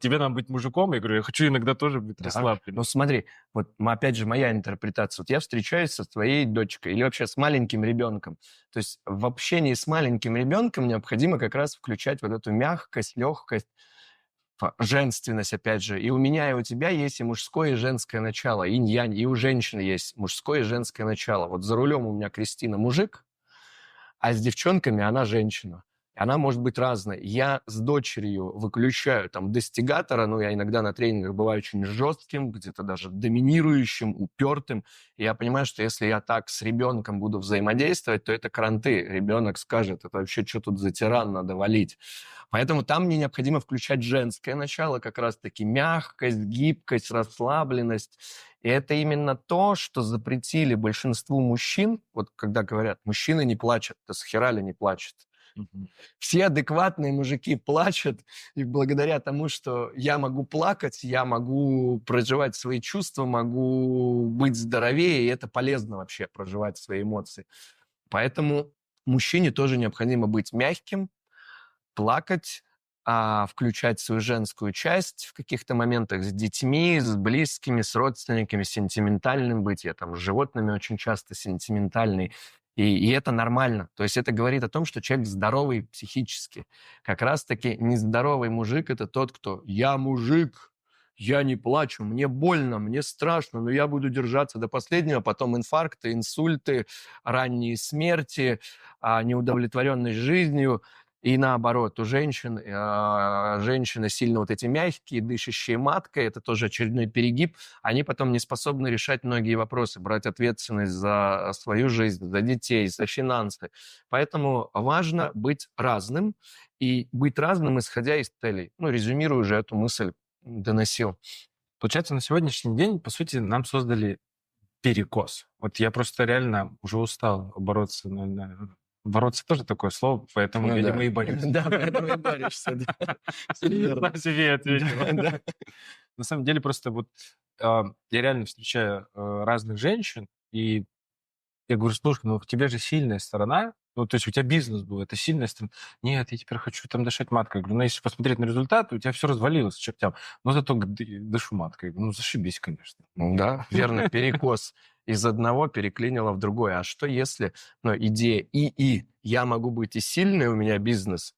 Тебе надо быть мужиком. Я говорю, я хочу иногда тоже быть да. расслабленным. Ну смотри, вот опять же моя интерпретация. Вот я встречаюсь со своей дочкой или вообще с маленьким ребенком. То есть в общении с маленьким ребенком необходимо как раз включать вот эту мягкость, легкость, женственность, опять же. И у меня, и у тебя есть и мужское, и женское начало, инь-янь, и у женщины есть мужское и женское начало. Вот за рулем у меня Кристина мужик, а с девчонками она женщина. И она может быть разной. Я с дочерью выключаю там достигатора, ну, я иногда на тренингах бываю очень жестким, где-то даже доминирующим, упертым. И я понимаю, что если я так с ребенком буду взаимодействовать, то это кранты. Ребенок скажет, это вообще что тут за тиран, надо валить. Поэтому там мне необходимо включать женское начало, как раз-таки мягкость, гибкость, расслабленность. И это именно то, что запретили большинству мужчин. Вот когда говорят, мужчины не плачут, да с хера ли не плачут? Мгм. Все адекватные мужики плачут, и благодаря тому, что я могу плакать, я могу проживать свои чувства, могу быть здоровее, и это полезно вообще проживать свои эмоции. Поэтому мужчине тоже необходимо быть мягким, плакать, включать свою женскую часть в каких-то моментах с детьми, с близкими, с родственниками, сентиментальным быть. Я там с животными очень часто сентиментальный. И это нормально. То есть это говорит о том, что человек здоровый психически. Как раз-таки нездоровый мужик – это тот, кто «я мужик, я не плачу, мне больно, мне страшно, но я буду держаться до последнего». Потом инфаркты, инсульты, ранние смерти, неудовлетворенность жизнью. И наоборот, у женщин, женщины сильно вот эти мягкие, дышащие маткой, это тоже очередной перегиб, они потом не способны решать многие вопросы, брать ответственность за свою жизнь, за детей, за финансы. Поэтому важно быть разным, и быть разным, исходя из целей. Ну, резюмирую уже эту мысль, доносил. Получается, на сегодняшний день, по сути, нам создали перекос. Вот я просто реально уже устал бороться. Бороться тоже такое слово, поэтому, Ну видимо, да. и борюсь. Да, поэтому и борешься, да. Всё верно. Сам себе ответил. Да, да. На самом деле просто вот я реально встречаю разных женщин, и я говорю, слушай, ну у тебя же сильная сторона, ну то есть у тебя бизнес был, это сильная сторона. Нет, я теперь хочу там дышать маткой. Я говорю, ну если посмотреть на результаты, у тебя все развалилось к чертям. Но зато дышу маткой. Я говорю, ну зашибись, конечно. Да, верно, перекос из одного переклинило в другое. А что если, ну, идея и я могу быть и сильной, у меня бизнес,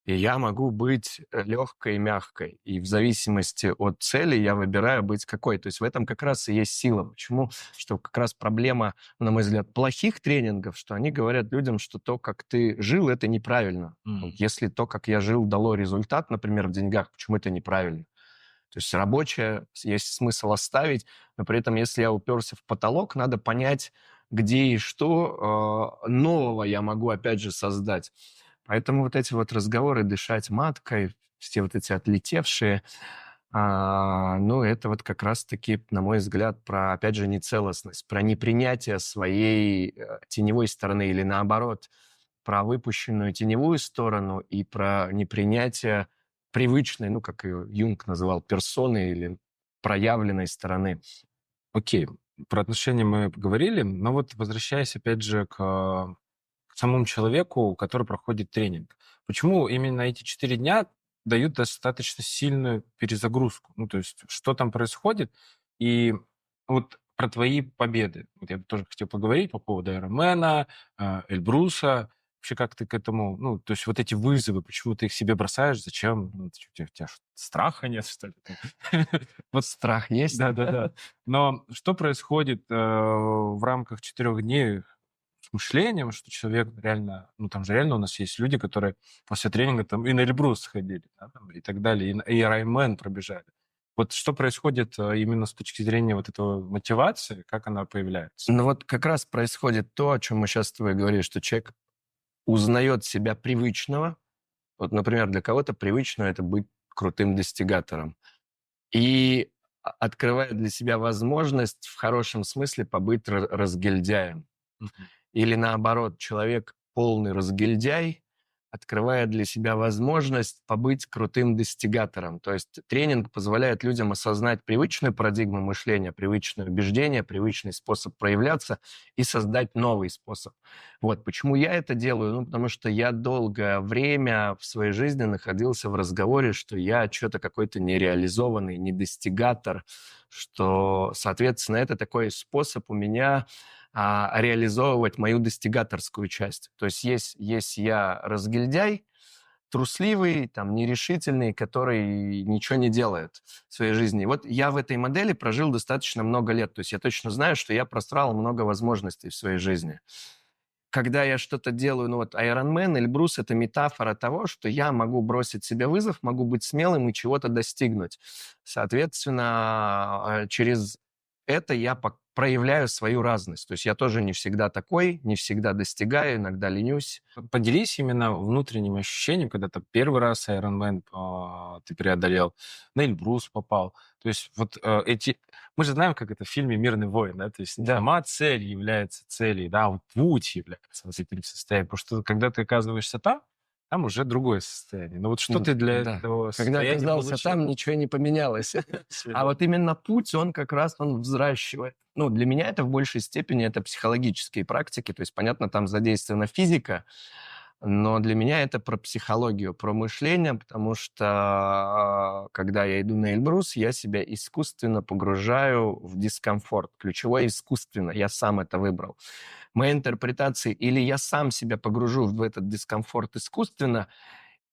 и я могу быть легкой и мягкой. И в зависимости от цели я выбираю быть какой. То есть в этом как раз и есть сила. Почему? Что как раз проблема, на мой взгляд, плохих тренингов, что они говорят людям, что то, как ты жил, это неправильно. Вот если то, как я жил, дало результат, например, в деньгах, почему это неправильно? То есть рабочее есть смысл оставить, но при этом, если я уперся в потолок, надо понять, где и что нового я могу, опять же, создать. Поэтому вот эти вот разговоры, дышать маткой, все вот эти отлетевшие, ну, это вот как раз-таки, на мой взгляд, про, опять же, нецелостность, про непринятие своей теневой стороны или наоборот, про выпущенную теневую сторону и про непринятие привычной, ну, как ее Юнг называл, персоны или проявленной стороны. Окей, про отношения мы поговорили, но вот возвращаясь опять же к самому человеку, который проходит тренинг. Почему именно эти 4 дня дают достаточно сильную перезагрузку? Ну, то есть, что там происходит? И вот про твои победы. Вот я бы тоже хотел поговорить по поводу Ironman, Эльбруса. Вообще, как ты к этому... Ну, то есть, вот эти вызовы, почему ты их себе бросаешь? Зачем? Ну, у тебя что, страха нет, что ли? Вот страх есть. Да-да-да. Но что происходит в рамках 4 дней с мышлением, что человек реально... Ну, там же реально у нас есть люди, которые после тренинга там и на Эльбрус сходили, да, там, и так далее, и Ironman пробежали. Вот что происходит именно с точки зрения вот этого мотивации, как она появляется? Ну вот как раз происходит то, о чем мы сейчас с тобой говорили, что человек узнает себя привычного. Вот, например, для кого-то привычно это быть крутым достигатором. И открывает для себя возможность в хорошем смысле побыть разгильдяем. Мгм. Или наоборот, человек полный разгильдяй открывает для себя возможность побыть крутым достигатором. То есть тренинг позволяет людям осознать привычную парадигму мышления, привычное убеждение, привычный способ проявляться и создать новый способ. Вот почему я это делаю? Ну, потому что я долгое время в своей жизни находился в разговоре, что я что-то какой-то нереализованный, недостигатор, что, соответственно, это такой способ у меня реализовывать мою достигаторскую часть. То есть я разгильдяй, трусливый, там, нерешительный, который ничего не делает в своей жизни. Вот я в этой модели прожил достаточно много лет. То есть я точно знаю, что я просрал много возможностей в своей жизни. Когда я что-то делаю, ну вот Ironman, Эльбрус – это метафора того, что я могу бросить себе вызов, могу быть смелым и чего-то достигнуть. Соответственно, через это я проявляю свою разность. То есть я тоже не всегда такой, не всегда достигаю, иногда ленюсь. Поделись именно внутренним ощущением, когда ты первый раз Ironman ты преодолел, на Эльбрус попал. То есть вот эти... Мы же знаем, как это в фильме «Мирный воин», да? То есть не сама цель является целью, да, а вот путь является вот этим состоянием. Потому что когда ты оказываешься там, там уже другое состояние. Но вот что Ну ты для да. этого Когда состояния оказался получил? там, ничего не поменялось. А вот именно путь, он как раз он взращивает. Ну, для меня это в большей степени это психологические практики. То есть, понятно, там задействована физика, но для меня это про психологию, про мышление, потому что когда я иду на Эльбрус, я себя искусственно погружаю в дискомфорт. Ключевое искусственно, я сам это выбрал. Моя интерпретация, или я сам себя погружу в этот дискомфорт искусственно,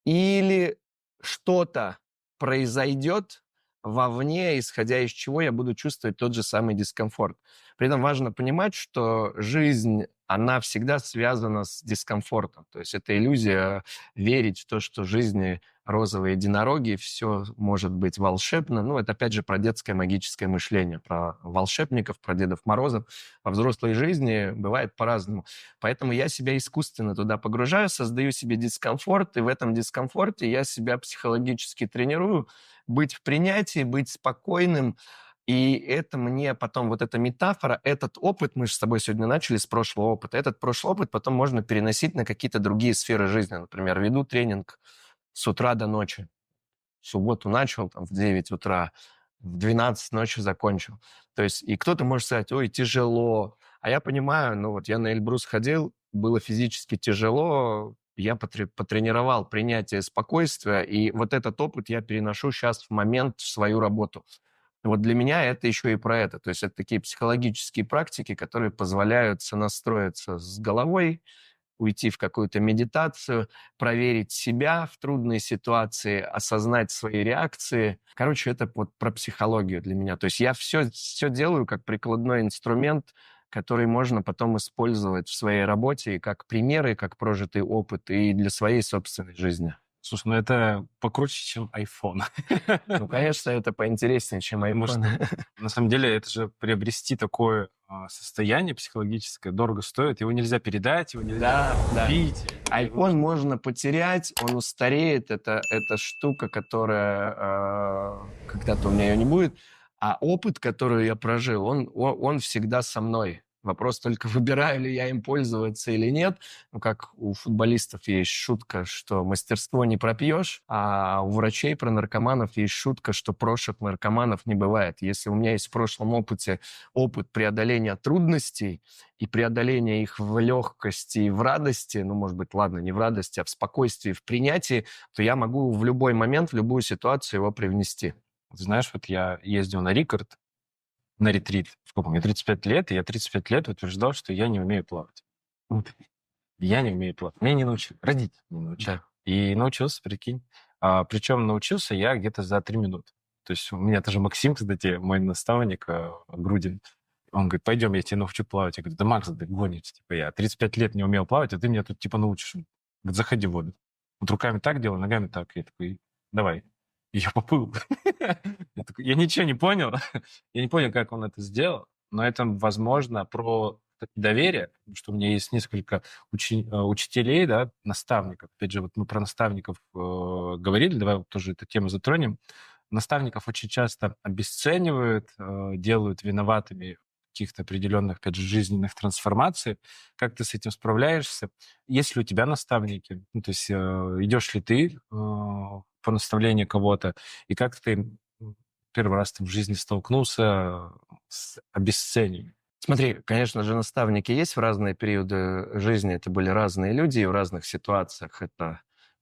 или что-то произойдет вовне, исходя из чего я буду чувствовать тот же самый дискомфорт. При этом важно понимать, что жизнь, она всегда связана с дискомфортом. То есть это иллюзия верить в то, что в жизни розовые единороги, все может быть волшебно. Ну, это опять же про детское магическое мышление, про волшебников, про Дедов Морозов. Во взрослой жизни бывает по-разному. Поэтому я себя искусственно туда погружаю, создаю себе дискомфорт, и в этом дискомфорте я себя психологически тренирую быть в принятии, быть спокойным. И это мне потом, вот эта метафора, этот опыт, мы же с тобой сегодня начали с прошлого опыта, этот прошлый опыт потом можно переносить на какие-то другие сферы жизни. Например, веду тренинг с утра до ночи. В субботу начал там, в 9 утра, в 12 ночи закончил. То есть, и кто-то может сказать, ой, тяжело. А я понимаю, ну вот я на Эльбрус ходил, было физически тяжело, я потренировал принятие спокойствия, и вот этот опыт я переношу сейчас в момент в свою работу. Вот для меня это еще и про это. То есть это такие психологические практики, которые позволяют сонастроиться с головой, уйти в какую-то медитацию, проверить себя в трудной ситуации, осознать свои реакции. Короче, это вот про психологию для меня. То есть я все делаю как прикладной инструмент, который можно потом использовать в своей работе и как примеры, как прожитый опыт, и для своей собственной жизни. Слушай, ну это покруче, чем iPhone. Ну, конечно, это поинтереснее, чем Потому iPhone. что, на самом деле, это же приобрести такое состояние психологическое дорого стоит. Его нельзя передать, его нельзя Да. купить. iPhone можно потерять, он устареет. Это штука, которая когда-то у меня ее не будет. А опыт, который я прожил, он всегда со мной. Вопрос только, выбираю ли я им пользоваться или нет. Ну, как у футболистов есть шутка, что мастерство не пропьешь, а у врачей про наркоманов есть шутка, что прошек наркоманов не бывает. Если у меня есть в прошлом опыте опыт преодоления трудностей, и преодоление их в легкости и в радости, ну, может быть, ладно, не в радости, а в спокойствии, в принятии, то я могу в любой момент, в любую ситуацию его привнести. Знаешь, вот я ездил на Рикард, на ретрит. Сколько мне? 35 лет, и я 35 лет утверждал, что я не умею плавать. Вот. Я не умею плавать. Меня не научили. Родители не научили. Да. И научился, прикинь. Причем научился я где-то за 3 минуты. То есть у меня тоже Максим, кстати, мой наставник, Грудин, он говорит, пойдем, я тебя научу плавать. Я говорю, да, Макс, ты гонишь. Типа, я 35 лет не умел плавать, а ты меня тут, типа, научишь. Он говорит, заходи в воду. Вот руками так делай, ногами так. Я такой, давай. И я поплыл. Я ничего не понял. Я не понял, как он это сделал. Но это, возможно, про доверие, потому что у меня есть несколько учителей, да, наставников. Опять же, вот мы про наставников говорили, давай вот тоже эту тему затронем. Наставников очень часто обесценивают, делают виноватыми в каких-то определенных, опять же, жизненных трансформациях. Как ты с этим справляешься? Есть ли у тебя наставники? Ну, то есть идешь ли ты по наставлению кого-то? И как ты первый раз ты в жизни столкнулся с обесцениванием? Смотри, конечно же, наставники есть в разные периоды жизни. Это были разные люди, и в разных ситуациях это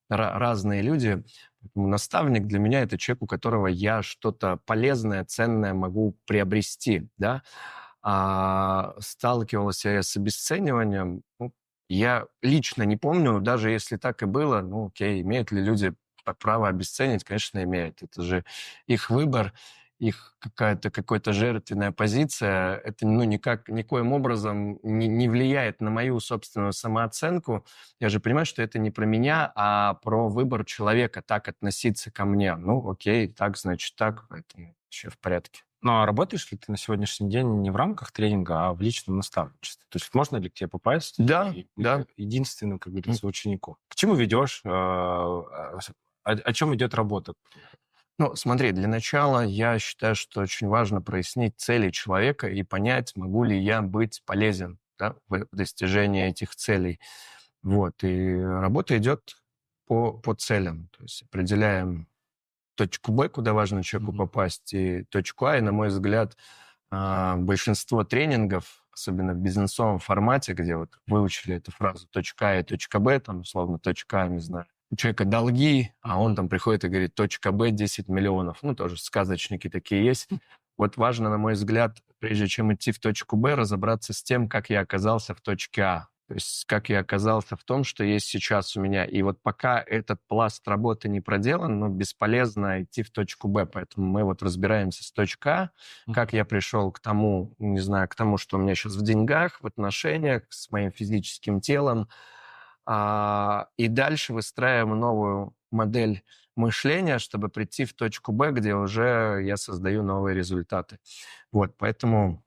разные люди. Поэтому наставник для меня это человек, у которого я что-то полезное, ценное могу приобрести, да. Сталкивался я с обесцениванием. Ну, я лично не помню, даже если так и было, ну, окей, имеют ли люди право обесценить? Конечно, имеют. Это же их выбор, их какая-то жертвенная позиция. Это, ну, никоим образом не влияет на мою собственную самооценку. Я же понимаю, что это не про меня, а про выбор человека так относиться ко мне. Ну, окей, так, значит, так, поэтому все в порядке. Ну, а работаешь ли ты на сегодняшний день не в рамках тренинга, а в личном наставничестве? То есть можно ли к тебе попасть Да, и быть да. единственным, как говорится, учеником? К чему ведешь? О чем идет работа? Ну, смотри, для начала я считаю, что очень важно прояснить цели человека и понять, могу ли я быть полезен, да, в достижении этих целей. Вот, и работа идет по целям. То есть определяем точку Б, куда важно человеку попасть, и точку А. И, на мой взгляд, большинство тренингов, особенно в бизнесовом формате, где вот выучили эту фразу точка А и точка Б, там, условно, точка А, не знаю, у человека долги, а он там приходит и говорит, точка Б 10 миллионов. Ну, тоже сказочники такие есть. Вот важно, на мой взгляд, прежде чем идти в точку Б, разобраться с тем, как я оказался в точке А. То есть как я оказался в том, что есть сейчас у меня. И вот пока этот пласт работы не проделан, ну, бесполезно идти в точку Б. Поэтому мы вот разбираемся с точкой А, как я пришел к тому, не знаю, к тому, что у меня сейчас в деньгах, в отношениях, с моим физическим телом. И дальше выстраиваем новую модель мышления, чтобы прийти в точку Б, где уже я создаю новые результаты. Вот, поэтому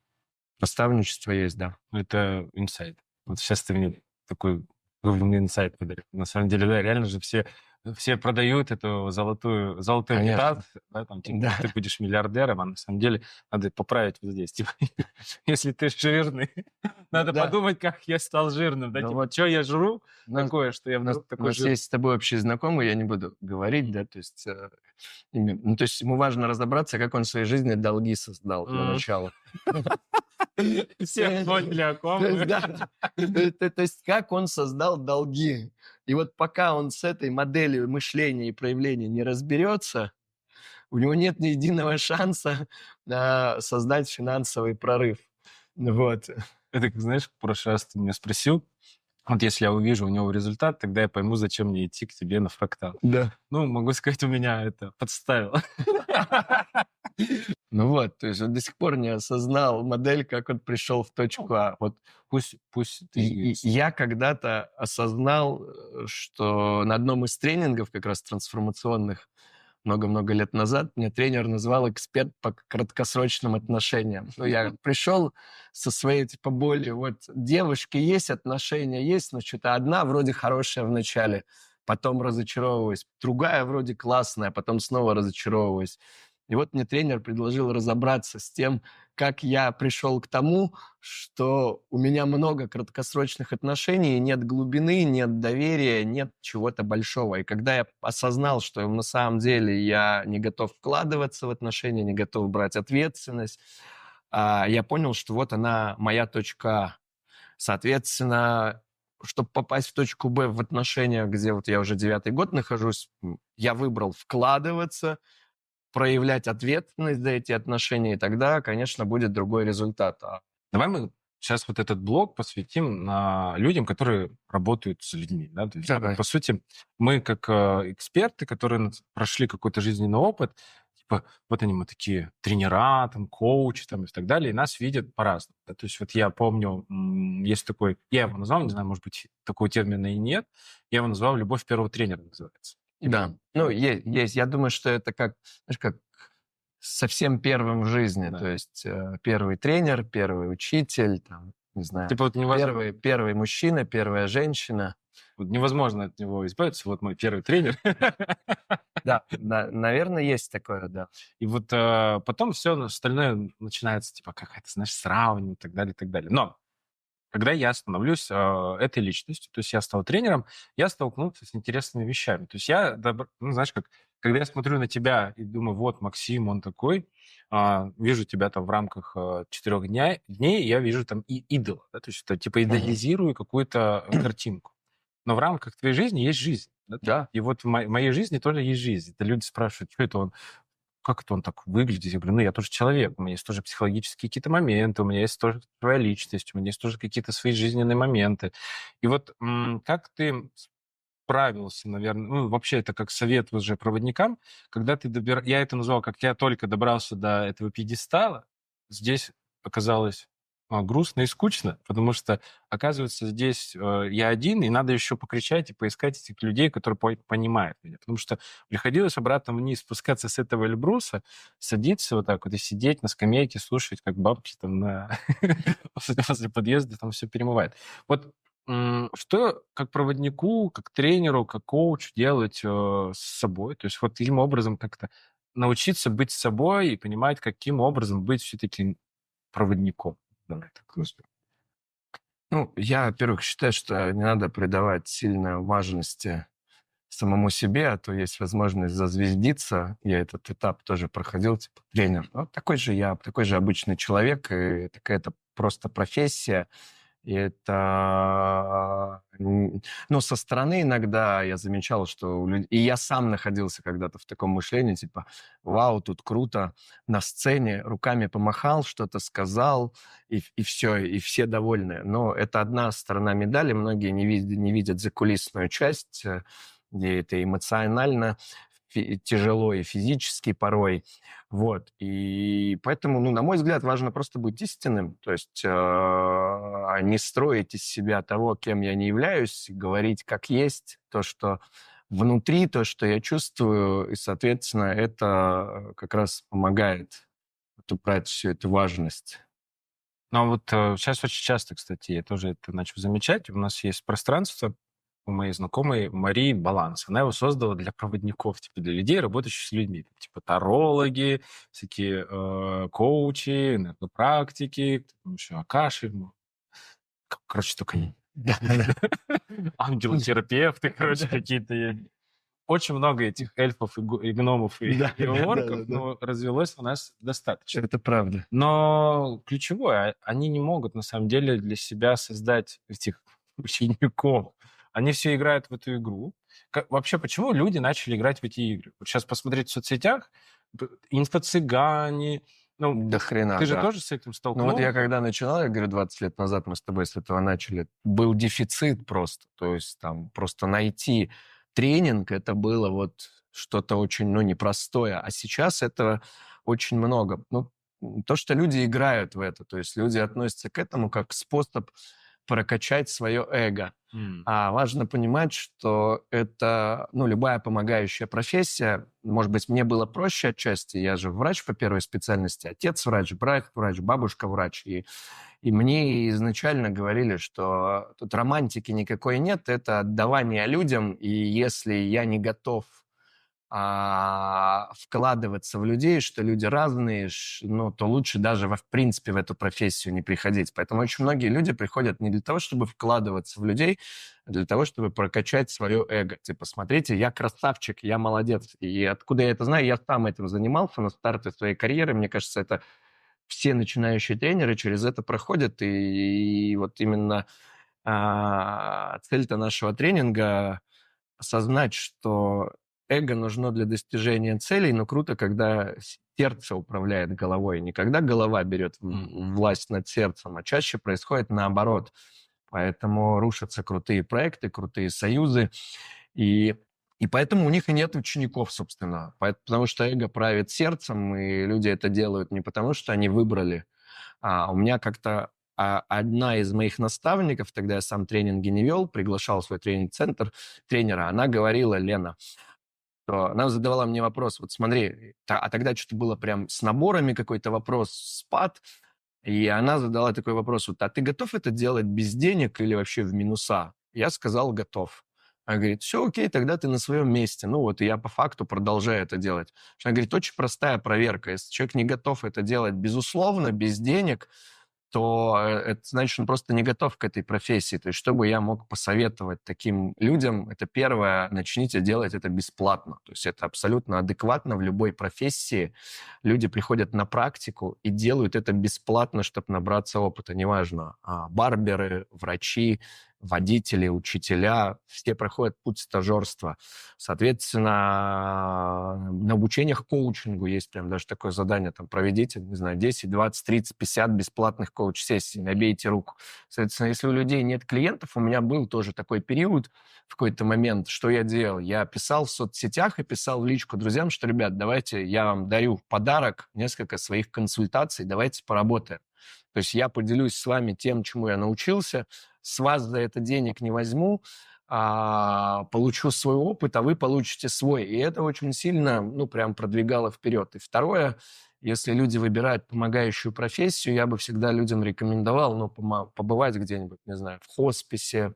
наставничество есть, да. Это инсайт. Вот сейчас ты мне такой глубинный инсайт подарил. На самом деле, да, реально же все продают эту золотой Конечно. метод, да, там, типа, Да. ты будешь миллиардером, а на самом деле надо поправить вот здесь. Типа, если ты жирный, надо Да. подумать, как я стал жирным. Да, Ну типа, вот что я жру у нас, такое, что я у нас, вдруг у такой нас жирный. есть с тобой общий знакомый, я не буду говорить, да, то есть, ну, то есть ему важно разобраться, как он в своей жизни долги создал для начала. Все поняли, о ком То есть, мы. да, то есть как он создал долги. И вот пока он с этой моделью мышления и проявления не разберется, у него нет ни единого шанса создать финансовый прорыв. Вот. Это, как, знаешь, в прошлый раз ты меня спросил, вот если я увижу у него результат, тогда я пойму, зачем мне идти к тебе на фрактал. Да. Ну, могу сказать, у меня это подставило. Ну вот, то есть он до сих пор не осознал модель, как он пришел в точку А. Вот Пусть и ты... я когда-то осознал, что на одном из тренингов, как раз трансформационных, много-много лет назад, меня тренер назвал эксперт по краткосрочным отношениям. Ну, я пришел со своей, типа, болью. Вот девушки есть, отношения есть, но что-то одна вроде хорошая в начале, потом разочаровываюсь. Другая вроде классная, потом снова разочаровываюсь. И вот мне тренер предложил разобраться с тем, как я пришел к тому, что у меня много краткосрочных отношений, нет глубины, нет доверия, нет чего-то большого. И когда я осознал, что на самом деле я не готов вкладываться в отношения, не готов брать ответственность, я понял, что вот она моя точка А. Соответственно, чтобы попасть в точку Б в отношениях, где вот я уже 9-й год нахожусь, я выбрал вкладываться, проявлять ответственность за эти отношения, и тогда, конечно, будет другой результат. Давай мы сейчас вот этот блок посвятим людям, которые работают с людьми. Да? То есть, Давай. по сути, мы как эксперты, которые прошли какой-то жизненный опыт, типа, вот они, мы такие тренера, там, коучи там, и так далее, и нас видят по-разному. Да? То есть вот я помню, есть такой, я его назвал, не знаю, может быть, такого термина и нет, я его назвал «любовь первого тренера» называется. Да, ну, есть. Я думаю, что это как, знаешь, как совсем первым в жизни. Да. То есть первый тренер, первый учитель, там, не знаю, Типа вот первый мужчина, первая женщина. вот невозможно от него избавиться. Вот мой первый тренер. Да, наверное, есть такое, да. И вот потом все остальное начинается, типа, какая-то, знаешь, сравнивание и так далее, и так далее. Но когда я становлюсь этой личностью, то есть я стал тренером, я столкнулся с интересными вещами. То есть я, ну, знаешь, как, когда я смотрю на тебя и думаю, вот, Максим, он такой, вижу тебя там в рамках 4 дней, я вижу там и идола, да, то есть это типа идеализирую какую-то картинку. Но в рамках твоей жизни есть жизнь. Да? Да. И вот в моей жизни тоже есть жизнь. Это люди спрашивают, что это он, как это он так выглядит? Я говорю, ну, я тоже человек, у меня есть тоже психологические какие-то моменты, у меня есть тоже своя личность, у меня есть тоже какие-то свои жизненные моменты. И вот как ты справился, наверное, ну, вообще это как совет уже проводникам, когда ты я это назвал, как я только добрался до этого пьедестала, здесь оказалось грустно и скучно, потому что, оказывается, здесь я один, и надо еще покричать и поискать этих людей, которые понимают меня. Потому что приходилось обратно вниз спускаться с этого Эльбруса, садиться вот так вот и сидеть на скамейке, слушать, как бабки там возле подъезда там все перемывают. Вот что как проводнику, как тренеру, как коучу делать с собой? То есть вот таким образом как-то научиться быть собой и понимать, каким образом быть все-таки проводником. Давай так назовем. Ну, я, во-первых, считаю, что не надо придавать сильной важности самому себе, а то есть возможность зазвездиться. Я этот этап тоже проходил, типа тренер. Ну, такой же я, такой же обычный человек, и такая-то просто профессия. И это, ну, со стороны иногда я замечал, что и я сам находился когда-то в таком мышлении, типа, вау, тут круто, на сцене руками помахал, что-то сказал, и все, и все довольны. Но это одна сторона медали, многие не видят закулисную часть, где это эмоционально тяжело и физически порой. Вот. И поэтому, ну, на мой взгляд, важно просто быть истинным, то есть не строить из себя того, кем я не являюсь, говорить как есть, то, что внутри, то, что я чувствую, и, соответственно, это как раз помогает вот убрать всю эту важность. Но вот сейчас очень часто, кстати, я тоже это начал замечать. У нас есть пространство у моей знакомой Марии Баланс. Она его создала для проводников, типа для людей, работающих с людьми. Типа тарологи, всякие коучи, энергопрактики, кто там еще, акаши. Короче, только не. Да-да-да. Ангелотерапевты, короче, какие-то есть. Очень много этих эльфов и гномов и орков, Да-да-да-да-да. но развелось у нас достаточно. Это правда. Но ключевое, они не могут на самом деле для себя создать этих учеников. Они все играют в эту игру. Вообще, почему люди начали играть в эти игры? Вот сейчас посмотреть в соцсетях, инфо-цыгане, ну, До хрена, ты же да. тоже с этим Ну вот я столкнулся? когда начинал, я говорю, 20 лет назад мы с тобой с этого начали, был дефицит просто. То есть там просто найти тренинг, это было вот что-то очень, ну, непростое. А сейчас этого очень много. Ну, то, что люди играют в это, то есть люди относятся к этому как способ прокачать свое эго. М. А важно понимать, что это, ну, любая помогающая профессия. Может быть, мне было проще отчасти. Я же врач по первой специальности, отец врач, брат врач, бабушка врач. И мне изначально говорили, что тут романтики никакой нет, это отдавание людям, и если я не готов вкладываться в людей, что люди разные, ну, то лучше даже, в принципе, в эту профессию не приходить. Поэтому очень многие люди приходят не для того, чтобы вкладываться в людей, а для того, чтобы прокачать свое эго. Типа, смотрите, я красавчик, я молодец. И откуда я это знаю? Я сам этим занимался на старте своей карьеры. Мне кажется, это все начинающие тренеры через это проходят. И вот именно цель-то нашего тренинга осознать, что эго нужно для достижения целей, но круто, когда сердце управляет головой. Не когда голова берет власть над сердцем, а чаще происходит наоборот. Поэтому рушатся крутые проекты, крутые союзы. И, и поэтому у них и нет учеников, собственно. Потому что эго правит сердцем, и люди это делают не потому, что они выбрали. У меня как-то одна из моих наставников, тогда я сам тренинги не вел, приглашал в свой тренинг-центр тренера, она говорила, Лена, что она задавала мне вопрос, вот смотри, а тогда что-то было прям с наборами какой-то вопрос, спад, и она задала такой вопрос, вот, а ты готов это делать без денег или вообще в минуса? Я сказал, готов. Она говорит, все окей, тогда ты на своем месте. Ну вот, и я по факту продолжаю это делать. Она говорит, очень простая проверка. Если человек не готов это делать безусловно, без денег, то это значит, он просто не готов к этой профессии. То есть, что бы я мог посоветовать таким людям, это первое, начните делать это бесплатно. То есть это абсолютно адекватно в любой профессии. Люди приходят на практику и делают это бесплатно, чтобы набраться опыта. Неважно, барберы, врачи, водители, учителя, все проходят путь стажерства. Соответственно, на обучениях коучингу есть прям даже такое задание, там, проведите, не знаю, 10, 20, 30, 50 бесплатных коуч-сессий, набейте руку. Соответственно, если у людей нет клиентов, у меня был тоже такой период в какой-то момент, что я делал? Я писал в соцсетях и писал в личку друзьям, что, ребят, давайте я вам дарю в подарок несколько своих консультаций, давайте поработаем. То есть я поделюсь с вами тем, чему я научился, с вас за это денег не возьму, получу свой опыт, а вы получите свой. И это очень сильно, ну, прям продвигало вперед. И второе, если люди выбирают помогающую профессию, я бы всегда людям рекомендовал, ну, побывать где-нибудь, не знаю, в хосписе,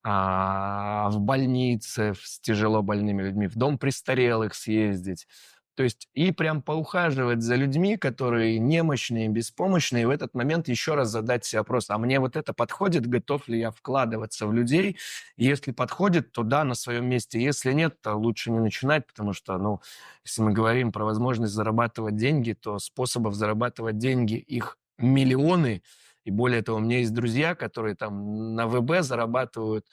в больнице с тяжело больными людьми, в дом престарелых съездить, То есть и прям поухаживать за людьми, которые немощные, беспомощные, и в этот момент еще раз задать себе вопрос, а мне вот это подходит, готов ли я вкладываться в людей? Если подходит, то да, на своем месте. Если нет, то лучше не начинать, потому что, ну, если мы говорим про возможность зарабатывать деньги, то способов зарабатывать деньги их миллионы. И более того, у меня есть друзья, которые там на ВБ зарабатывают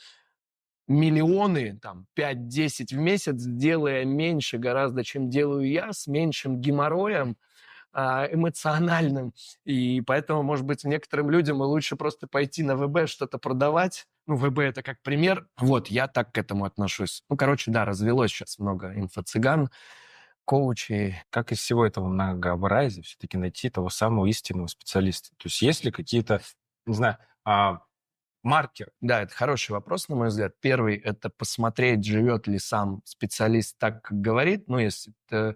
миллионы, там, 5-10 в месяц, делая меньше гораздо, чем делаю я, с меньшим геморроем эмоциональным. И поэтому, может быть, некоторым людям лучше просто пойти на ВБ что-то продавать. Ну, ВБ это как пример. Вот, я так к этому отношусь. Ну, короче, да, развелось сейчас много инфо-цыган, коучей. Как из всего этого многообразия все-таки найти того самого истинного специалиста? То есть есть ли какие-то, не знаю, маркеры? Да, это хороший вопрос, на мой взгляд. Первый – это посмотреть, живет ли сам специалист так, как говорит. Ну, если это,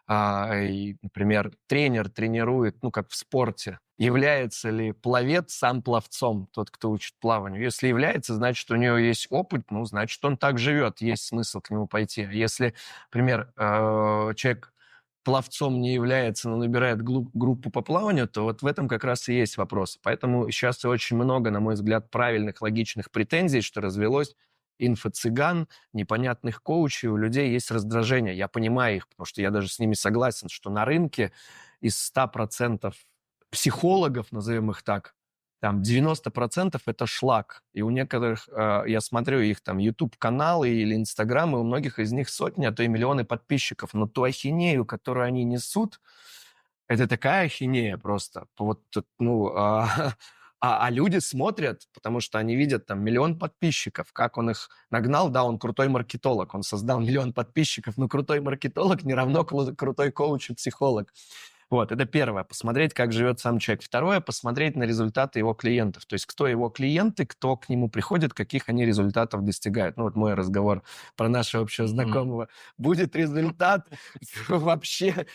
например, тренер тренирует, ну, как в спорте, является ли пловец сам пловцом, тот, кто учит плаванию. Если является, значит, у него есть опыт, ну, значит, он так живет, есть смысл к нему пойти. Если, например, человек пловцом не является, но набирает группу по плаванию, то вот в этом как раз и есть вопрос. Поэтому сейчас очень много, на мой взгляд, правильных, логичных претензий, что развелось инфо-цыган, непонятных коучей, у людей есть раздражение. Я понимаю их, потому что я даже с ними согласен, что на рынке из 100% психологов, назовем их так, там 90% это шлак. И у некоторых, я смотрю их там YouTube-каналы или Инстаграм, и у многих из них сотни, а то и миллионы подписчиков. Но ту ахинею, которую они несут, это такая ахинея просто. Вот, ну, а люди смотрят, потому что они видят там 1 000 000 подписчиков, как он их нагнал. Да, он крутой маркетолог, он создал 1 000 000 подписчиков, но крутой маркетолог не равно крутой коуч и психолог. Вот, это первое, посмотреть, как живет сам человек. Второе, посмотреть на результаты его клиентов. То есть, кто его клиенты, кто к нему приходит, каких они результатов достигают. Ну, вот мой разговор про нашего общего знакомого. Будет результат вообще...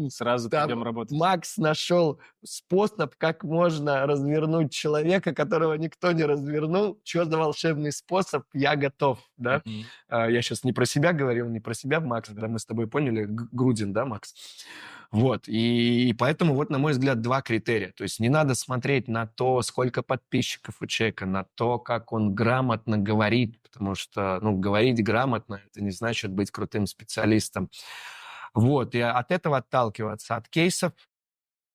Сразу Там пойдем работать. Макс нашел способ, как можно развернуть человека, которого никто не развернул. Что за волшебный способ? Я готов, да? Я сейчас не про себя говорил, не про себя, Макс, да, мы с тобой поняли, Грудин, да, Макс? Вот, и поэтому вот, на мой взгляд, 2 критерия. То есть не надо смотреть на то, сколько подписчиков у человека, на то, как он грамотно говорит, потому что, ну, говорить грамотно – это не значит быть крутым специалистом. Вот, и от этого отталкиваться, от кейсов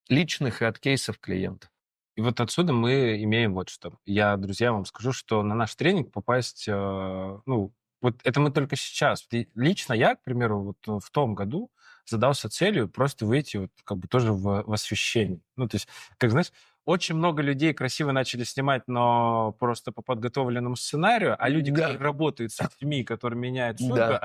личных и от кейсов клиентов. И вот отсюда мы имеем вот что. Я, друзья, вам скажу, что на наш тренинг попасть, ну, вот это мы только сейчас. И лично я, к примеру, вот в том году задался целью просто выйти вот как бы тоже в освещение. Ну, то есть, как знаешь, очень много людей красиво начали снимать, но просто по подготовленному сценарию, а люди, Да. которые работают с людьми, которые меняют судьбы, Да.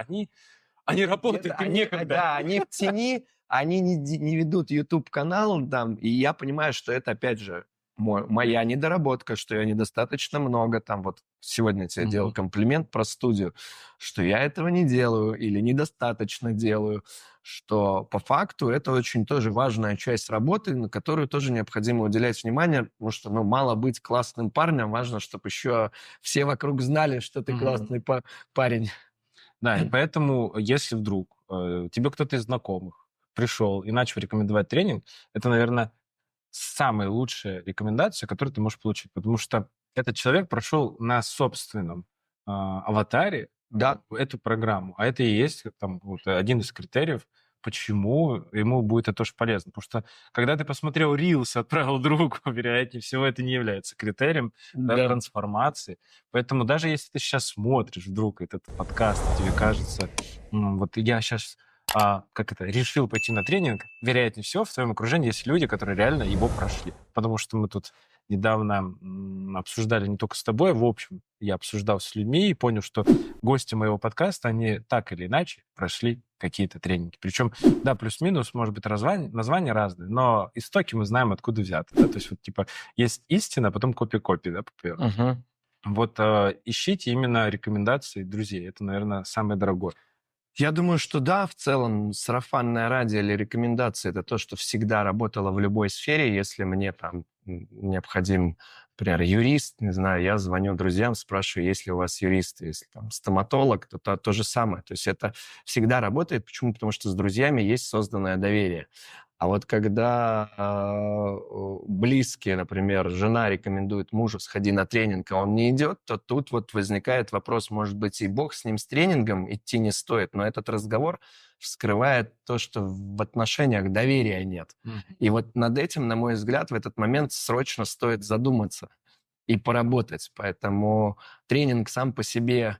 они работают, им некогда. Да, они в тени, они не ведут YouTube-канал там, и я понимаю, что это, опять же, моя недоработка, что я недостаточно много там, вот сегодня я тебе делал комплимент про студию, что я этого не делаю или недостаточно делаю, что по факту это очень тоже важная часть работы, на которую тоже необходимо уделять внимание, потому что, ну, мало быть классным парнем, важно, чтобы еще все вокруг знали, что ты классный парень. Да, и поэтому, если вдруг тебе кто-то из знакомых пришел и начал рекомендовать тренинг, это, наверное, самая лучшая рекомендация, которую ты можешь получить, потому что этот человек прошел на собственном аватаре эту программу, а это и есть там вот один из критериев, почему ему будет это тоже полезно. Потому что когда ты посмотрел Reels, отправил другу, вероятнее всего, это не является критерием трансформации. Поэтому даже если ты сейчас смотришь вдруг этот подкаст, и тебе кажется, вот я сейчас решил пойти на тренинг, вероятнее всего, в твоем окружении есть люди, которые реально его прошли. Потому что мы тут недавно обсуждали не только с тобой, в общем, я обсуждал с людьми и понял, что гости моего подкаста, они так или иначе прошли какие-то тренинги. Причем, да, плюс-минус, может быть, названия разные, но истоки мы знаем, откуда взяты. Да? То есть вот типа есть истина, а потом копия-копия, да, по-первому. Вот ищите именно рекомендации друзей. Это, наверное, самое дорогое. Я думаю, что да, в целом сарафанное радио или рекомендации – это то, что всегда работало в любой сфере. Если мне там необходим, например, юрист, не знаю, я звоню друзьям, спрашиваю, есть ли у вас юристы, если там стоматолог, то же самое. То есть это всегда работает. Почему? Потому что с друзьями есть созданное доверие. А вот когда близкие, например, жена рекомендует мужу, сходи на тренинг, а он не идет, то тут вот возникает вопрос, может быть, и бог с ним, с тренингом идти не стоит, но этот разговор вскрывает то, что в отношениях доверия нет. И вот над этим, на мой взгляд, в этот момент срочно стоит задуматься и поработать. Поэтому тренинг сам по себе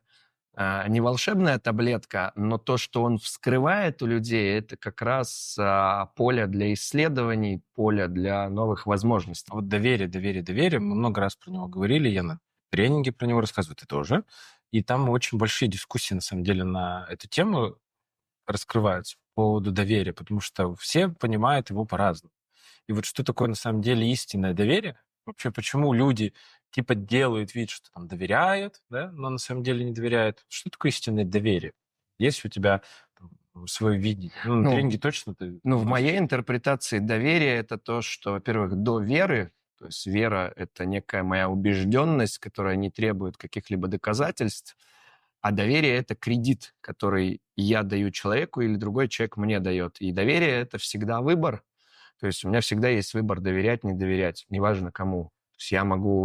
не волшебная таблетка, но то, что он вскрывает у людей, это как раз поле для исследований, поле для новых возможностей. А вот доверие, доверие, доверие. Мы много раз про него говорили, я на тренинге про него рассказываю, ты тоже. И там очень большие дискуссии, на самом деле, на эту тему раскрываются по поводу доверия, потому что все понимают его по-разному. И вот что такое на самом деле истинное доверие? Вообще, почему люди типа делают вид, что там доверяют, да, но на самом деле не доверяют? Что такое истинное доверие? Есть у тебя свое видение? Ну, на Ну, тренинге точно ты... в моей интерпретации доверие – это то, что, во-первых, до веры, то есть вера – это некая моя убежденность, которая не требует каких-либо доказательств, а доверие – это кредит, который я даю человеку или другой человек мне дает. И доверие – это всегда выбор. То есть у меня всегда есть выбор доверять, не доверять, неважно кому. То есть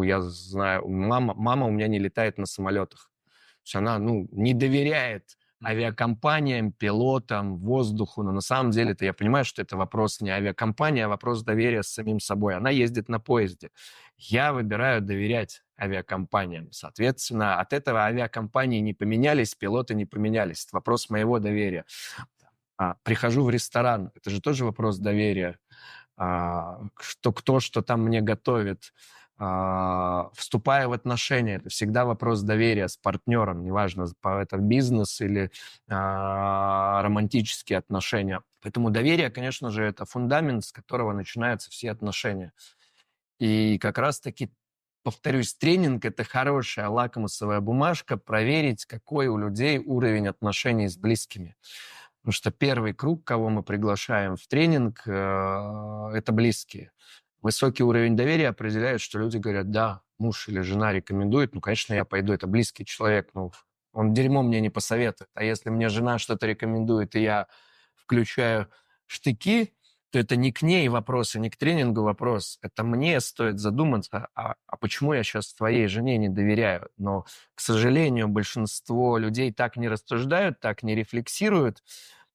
я знаю, мама у меня не летает на самолетах. То есть она, не доверяет авиакомпаниям, пилотам, воздуху, но на самом деле-то я понимаю, что это вопрос не авиакомпании, а вопрос доверия с самим собой. Она ездит на поезде. Я выбираю доверять авиакомпаниям. Соответственно, от этого авиакомпании не поменялись, пилоты не поменялись. Это вопрос моего доверия. Прихожу в ресторан, это же тоже вопрос доверия. Кто что там мне готовит. Вступая в отношения, это всегда вопрос доверия с партнером, неважно, это бизнес или романтические отношения. Поэтому доверие, конечно же, это фундамент, с которого начинаются все отношения. И как раз-таки, повторюсь, тренинг – это хорошая лакмусовая бумажка проверить, какой у людей уровень отношений с близкими. Потому что первый круг, кого мы приглашаем в тренинг, это близкие. Высокий уровень доверия определяет, что люди говорят, да, муж или жена рекомендует, конечно, я пойду, это близкий человек, он дерьмо мне не посоветует. А если мне жена что-то рекомендует, и я включаю штыки, то это не к ней вопрос, и не к тренингу вопрос. Это мне стоит задуматься, почему я сейчас твоей жене не доверяю. Но, к сожалению, большинство людей так не рассуждают, так не рефлексируют,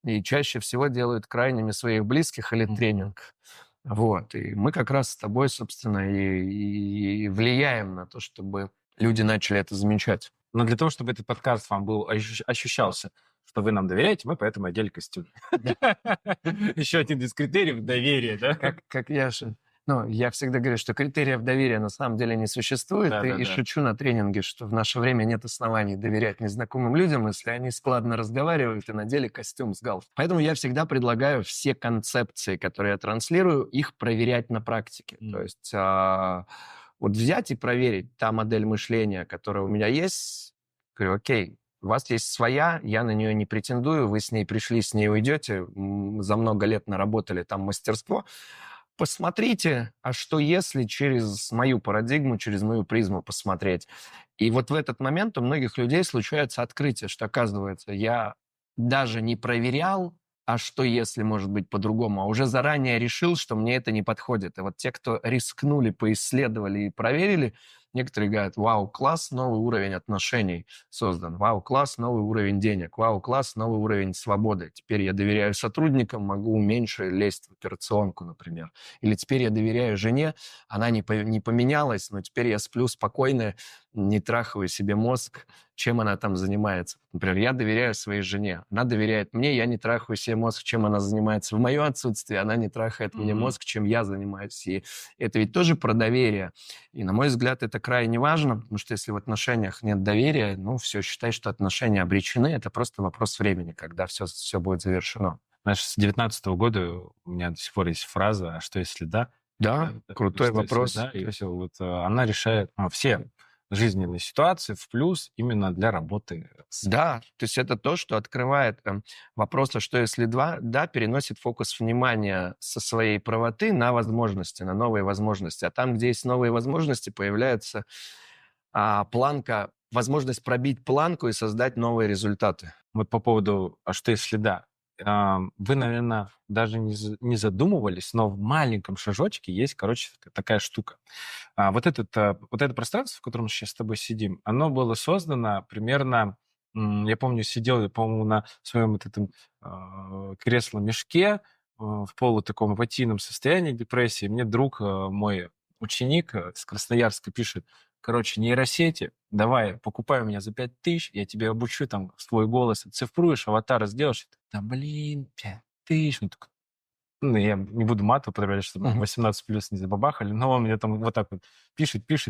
и чаще всего делают крайними своих близких или тренинг. Вот. И мы как раз с тобой, собственно, и влияем на то, чтобы люди начали это замечать. Но для того, чтобы этот подкаст вам был ощущался, что вы нам доверяете, мы поэтому одели костюм. Еще один из критериев доверия, да? Я всегда говорю, что критериев доверия на самом деле не существует. И шучу на тренинге, что в наше время нет оснований доверять незнакомым людям, если они складно разговаривают и надели костюм с галстуком. Поэтому я всегда предлагаю все концепции, которые я транслирую, их проверять на практике. То есть вот взять и проверить та модель мышления, которая у меня есть. Говорю, окей, у вас есть своя, я на нее не претендую, вы с ней пришли, с ней уйдете, за много лет наработали там мастерство. Посмотрите, а что если через мою парадигму, через мою призму посмотреть? И вот в этот момент у многих людей случается открытие, что, оказывается, я даже не проверял, а что если может быть по-другому, а уже заранее решил, что мне это не подходит. И вот те, кто рискнули, поисследовали и проверили, некоторые говорят, вау, класс, новый уровень отношений создан, вау, класс, новый уровень денег, вау, класс, новый уровень свободы. Теперь я доверяю сотрудникам, могу меньше лезть в операционку, например. Или теперь я доверяю жене, она не поменялась, но теперь я сплю спокойно, не трахаю себе мозг, чем она там занимается. Например, я доверяю своей жене, она доверяет мне, я не трахаю себе мозг, чем она занимается. В мое отсутствие она не трахает мне мозг, чем я занимаюсь. И это ведь тоже про доверие. И, на мой взгляд, это крайне важно, потому что если в отношениях нет доверия, все, считай, что отношения обречены, это просто вопрос времени, когда все будет завершено. Знаешь, с 19-го года у меня до сих пор есть фраза «А что если да?» Да, крутой Что если вопрос. да? И все, вот она решает, все жизненные ситуации в плюс именно для работы с... Да, то есть это то, что открывает вопрос, а что если два, да, переносит фокус внимания со своей правоты на возможности, на новые возможности. А там, где есть новые возможности, появляется планка, возможность пробить планку и создать новые результаты. Вот по поводу «а что если да?». Вы, наверное, даже не задумывались, но в маленьком шажочке есть, короче, такая штука. Вот это пространство, в котором мы сейчас с тобой сидим, оно было создано примерно, я помню, сидел я, по-моему, на своем вот этом кресло-мешке в полу таком апатийном состоянии, депрессии. Мне друг, мой ученик из Красноярска пишет: короче, нейросети, давай, покупай у меня за 5000, я тебе обучу, там, свой голос оцифруешь, аватара сделаешь. Да, блин, 5000. Ну, я не буду мат употреблять, чтобы 18 плюс не забабахали, но он мне там вот так вот пишет. Потом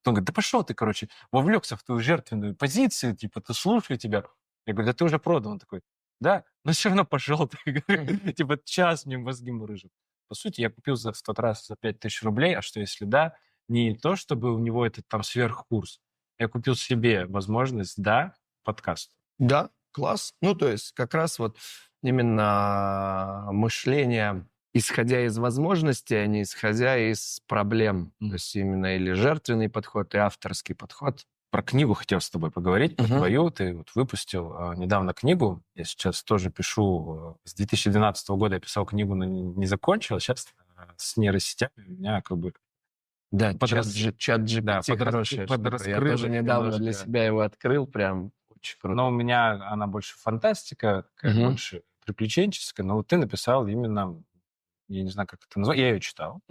говорит: да пошел ты, короче, вовлекся в твою жертвенную позицию, типа, ты слушаю тебя. Я говорю: да ты уже продан. Он такой: да, но все равно пошел ты. Типа, час мне мозги мурыжит. По сути, я купил в тот раз за 5000 рублей, а что если да, не то, чтобы у него этот там сверхкурс, я купил себе возможность, да, подкаст. Да, класс. Ну, то есть как раз вот именно мышление, исходя из возможностей, а не исходя из проблем. То есть именно или жертвенный подход, и авторский подход. Про книгу хотел с тобой поговорить, про твою. Ты вот выпустил недавно книгу. Я сейчас тоже пишу. С 2012 года я писал книгу, но не закончил. Сейчас с нейросетями у меня как бы... Да, чат да, GPT хорошая штука. Я подраскрылось тоже недавно для немножко. себя его открыл, прям очень круто. Но у меня она больше фантастика, такая больше приключенческая. Но вот ты написал именно, я не знаю, как это назвать, я ее читал.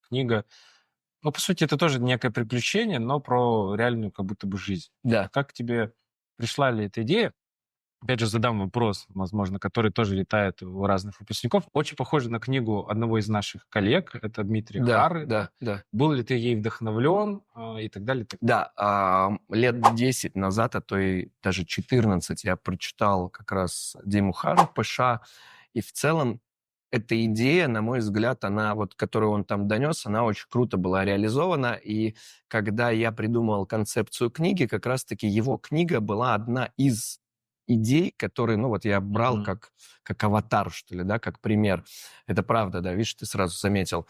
Книга. Ну, по сути, это тоже некое приключение, но про реальную как будто бы жизнь. Да. Как тебе пришла ли эта идея? Опять же, задам вопрос, возможно, который тоже летает у разных выпускников. Очень похоже на книгу одного из наших коллег, это Дмитрий Хары. Да. Был ли ты ей вдохновлен и так далее? Да, лет 10 назад, а то и даже 14, я прочитал как раз Диму Хару, ПШ, и в целом эта идея, на мой взгляд, она, вот, которую он там донес, она очень круто была реализована, и когда я придумал концепцию книги, как раз-таки его книга была одна из идей, которые, ну, вот я брал как аватар, что ли, да, как пример. Это правда, да, видишь, ты сразу заметил.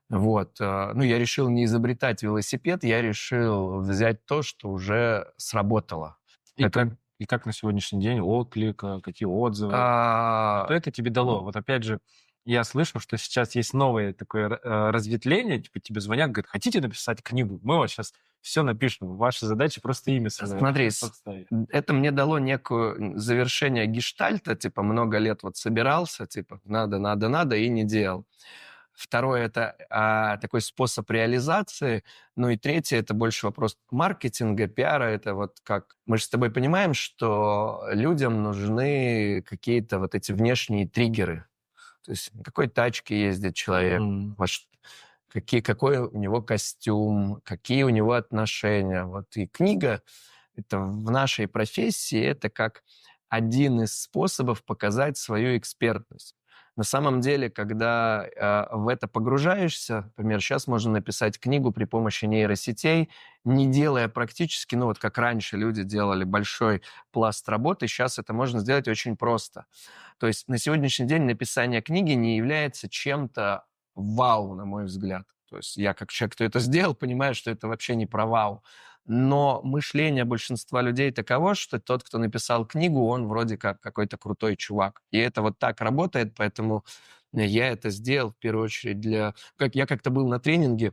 Вот, ну, я решил не изобретать велосипед, я решил взять то, что уже сработало. И как на сегодняшний день отклик, какие отзывы? Что это тебе дало? Вот опять же, я слышал, что сейчас есть новое такое разветвление, типа тебе звонят, говорят: хотите написать книгу? Мы вот сейчас все напишем. Ваша задача просто имя Смотри, подставить. это мне дало некое завершение гештальта, типа много лет вот собирался, типа надо, и не делал. Второе – это такой способ реализации. Ну и третье – это больше вопрос маркетинга, пиара. Это вот как... Мы же с тобой понимаем, что людям нужны какие-то вот эти внешние триггеры. То есть на какой тачке ездит человек, какой у него костюм, какие у него отношения. Вот и книга – это в нашей профессии, это как один из способов показать свою экспертность. На самом деле, когда в это погружаешься, например, сейчас можно написать книгу при помощи нейросетей, не делая практически, ну вот как раньше люди делали большой пласт работы, сейчас это можно сделать очень просто. То есть на сегодняшний день написание книги не является чем-то вау, на мой взгляд. То есть я как человек, кто это сделал, понимаю, что это вообще не про вау. Но мышление большинства людей таково, что тот, кто написал книгу, он вроде как какой-то крутой чувак. И это вот так работает, поэтому я это сделал в первую очередь для... Я как-то был на тренинге,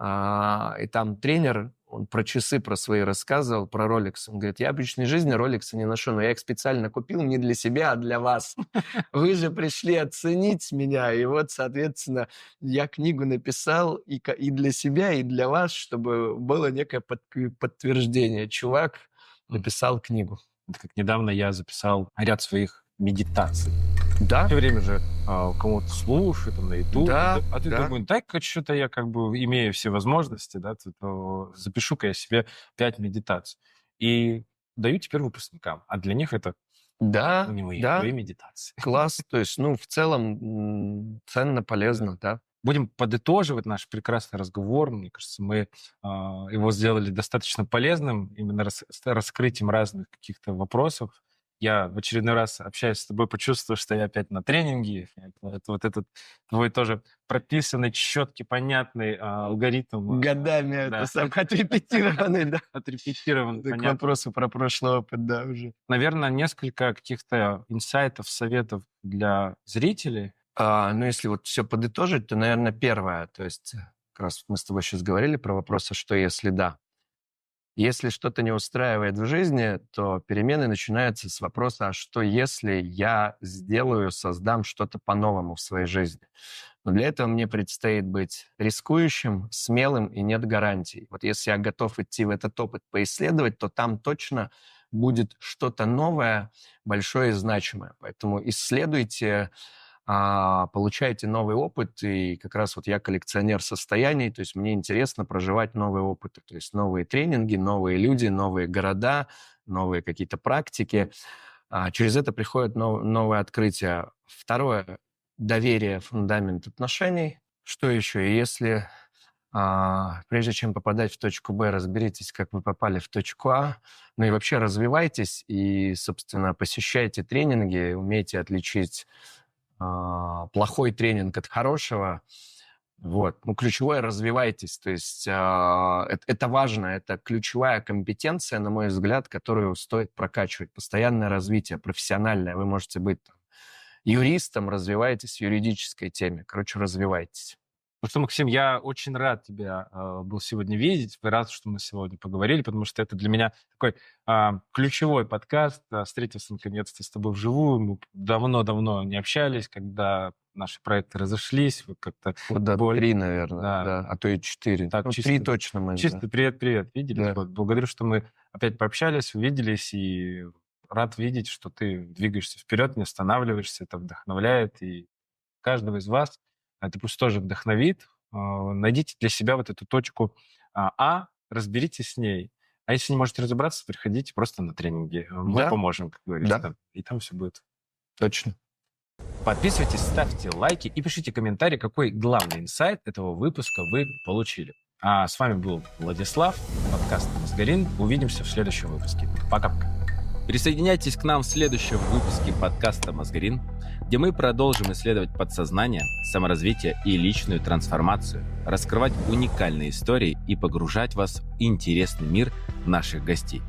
и там тренер, он про часы про свои рассказывал, про Rolex. Он говорит: я в обычной жизни Rolex не ношу, но я их специально купил не для себя, а для вас. Вы же пришли оценить меня, и вот, соответственно, я книгу написал и для себя, и для вас, чтобы было некое подтверждение. Чувак написал книгу. Это как недавно я записал ряд своих медитаций. Да? Все время же кому-то слушаю, там, на YouTube. Да, А ты да. думаешь: дай-ка что-то я как бы имею все возможности, да, запишу-ка я себе 5 медитаций. И даю теперь выпускникам. А для них это Да, у него есть да. твои медитации. Класс. То есть, ну, в целом ценно, полезно, да. будем подытоживать наш прекрасный разговор. Мне кажется, мы его сделали достаточно полезным, именно с раскрытием разных каких-то вопросов. Я в очередной раз, общаясь с тобой, почувствовал, что я опять на тренинге. Вот этот твой тоже прописанный, четкий, понятный алгоритм. Годами Да. это сам отрепетированный, да. Отрепетирован, К понятно. вопросу про прошлый опыт, да, уже. Наверное, несколько каких-то инсайтов, советов для зрителей. Ну, если вот все подытожить, то, наверное, первое, то есть как раз мы с тобой сейчас говорили про вопрос, а что если да? Если что-то не устраивает в жизни, то перемены начинаются с вопроса, а что если я сделаю, создам что-то по-новому в своей жизни? Но для этого мне предстоит быть рискующим, смелым и нет гарантий. Вот если я готов идти в этот опыт поисследовать, то там точно будет что-то новое, большое и значимое. Поэтому исследуйте, получаете новый опыт, и как раз вот я коллекционер состояний, то есть мне интересно проживать новые опыты, то есть новые тренинги, новые люди, новые города, новые какие-то практики. Через это приходят новые открытия. Второе – доверие, фундамент отношений. Что еще? Если прежде чем попадать в точку Б, разберитесь, как вы попали в точку А, ну и вообще развивайтесь и, собственно, посещайте тренинги, умейте отличить плохой тренинг от хорошего. Вот. Ну, ключевое – развивайтесь. То есть это важно, это ключевая компетенция, на мой взгляд, которую стоит прокачивать. Постоянное развитие, профессиональное. Вы можете быть там юристом, развивайтесь в юридической теме. Короче, развивайтесь. Ну что, Максим, я очень рад тебя был сегодня видеть. Рад, что мы сегодня поговорили, потому что это для меня такой ключевой подкаст. Встретился наконец-то с тобой вживую. Мы давно-давно не общались, когда наши проекты разошлись. Вот как-то Вот, да, 3, наверное, Да. да, а то и 4. Так, Ну, чисто- 3 точно мы. Чисто да. привет-привет, виделись. Да. Вот, благодарю, что мы опять пообщались, увиделись, и рад видеть, что ты двигаешься вперед, не останавливаешься, это вдохновляет, и каждого из вас это пусть тоже вдохновит. Найдите для себя вот эту точку разберитесь с ней. А если не можете разобраться, приходите просто на тренинги. Мы Да. поможем, как говорится. Да. И там все будет. Точно. Подписывайтесь, ставьте лайки и пишите комментарии, какой главный инсайт этого выпуска вы получили. А с вами был Владислав, подкаст «Мозгарин». Увидимся в следующем выпуске. Пока-пока. Присоединяйтесь к нам в следующем выпуске подкаста «Мозгарин», где мы продолжим исследовать подсознание, саморазвитие и личную трансформацию, раскрывать уникальные истории и погружать вас в интересный мир наших гостей.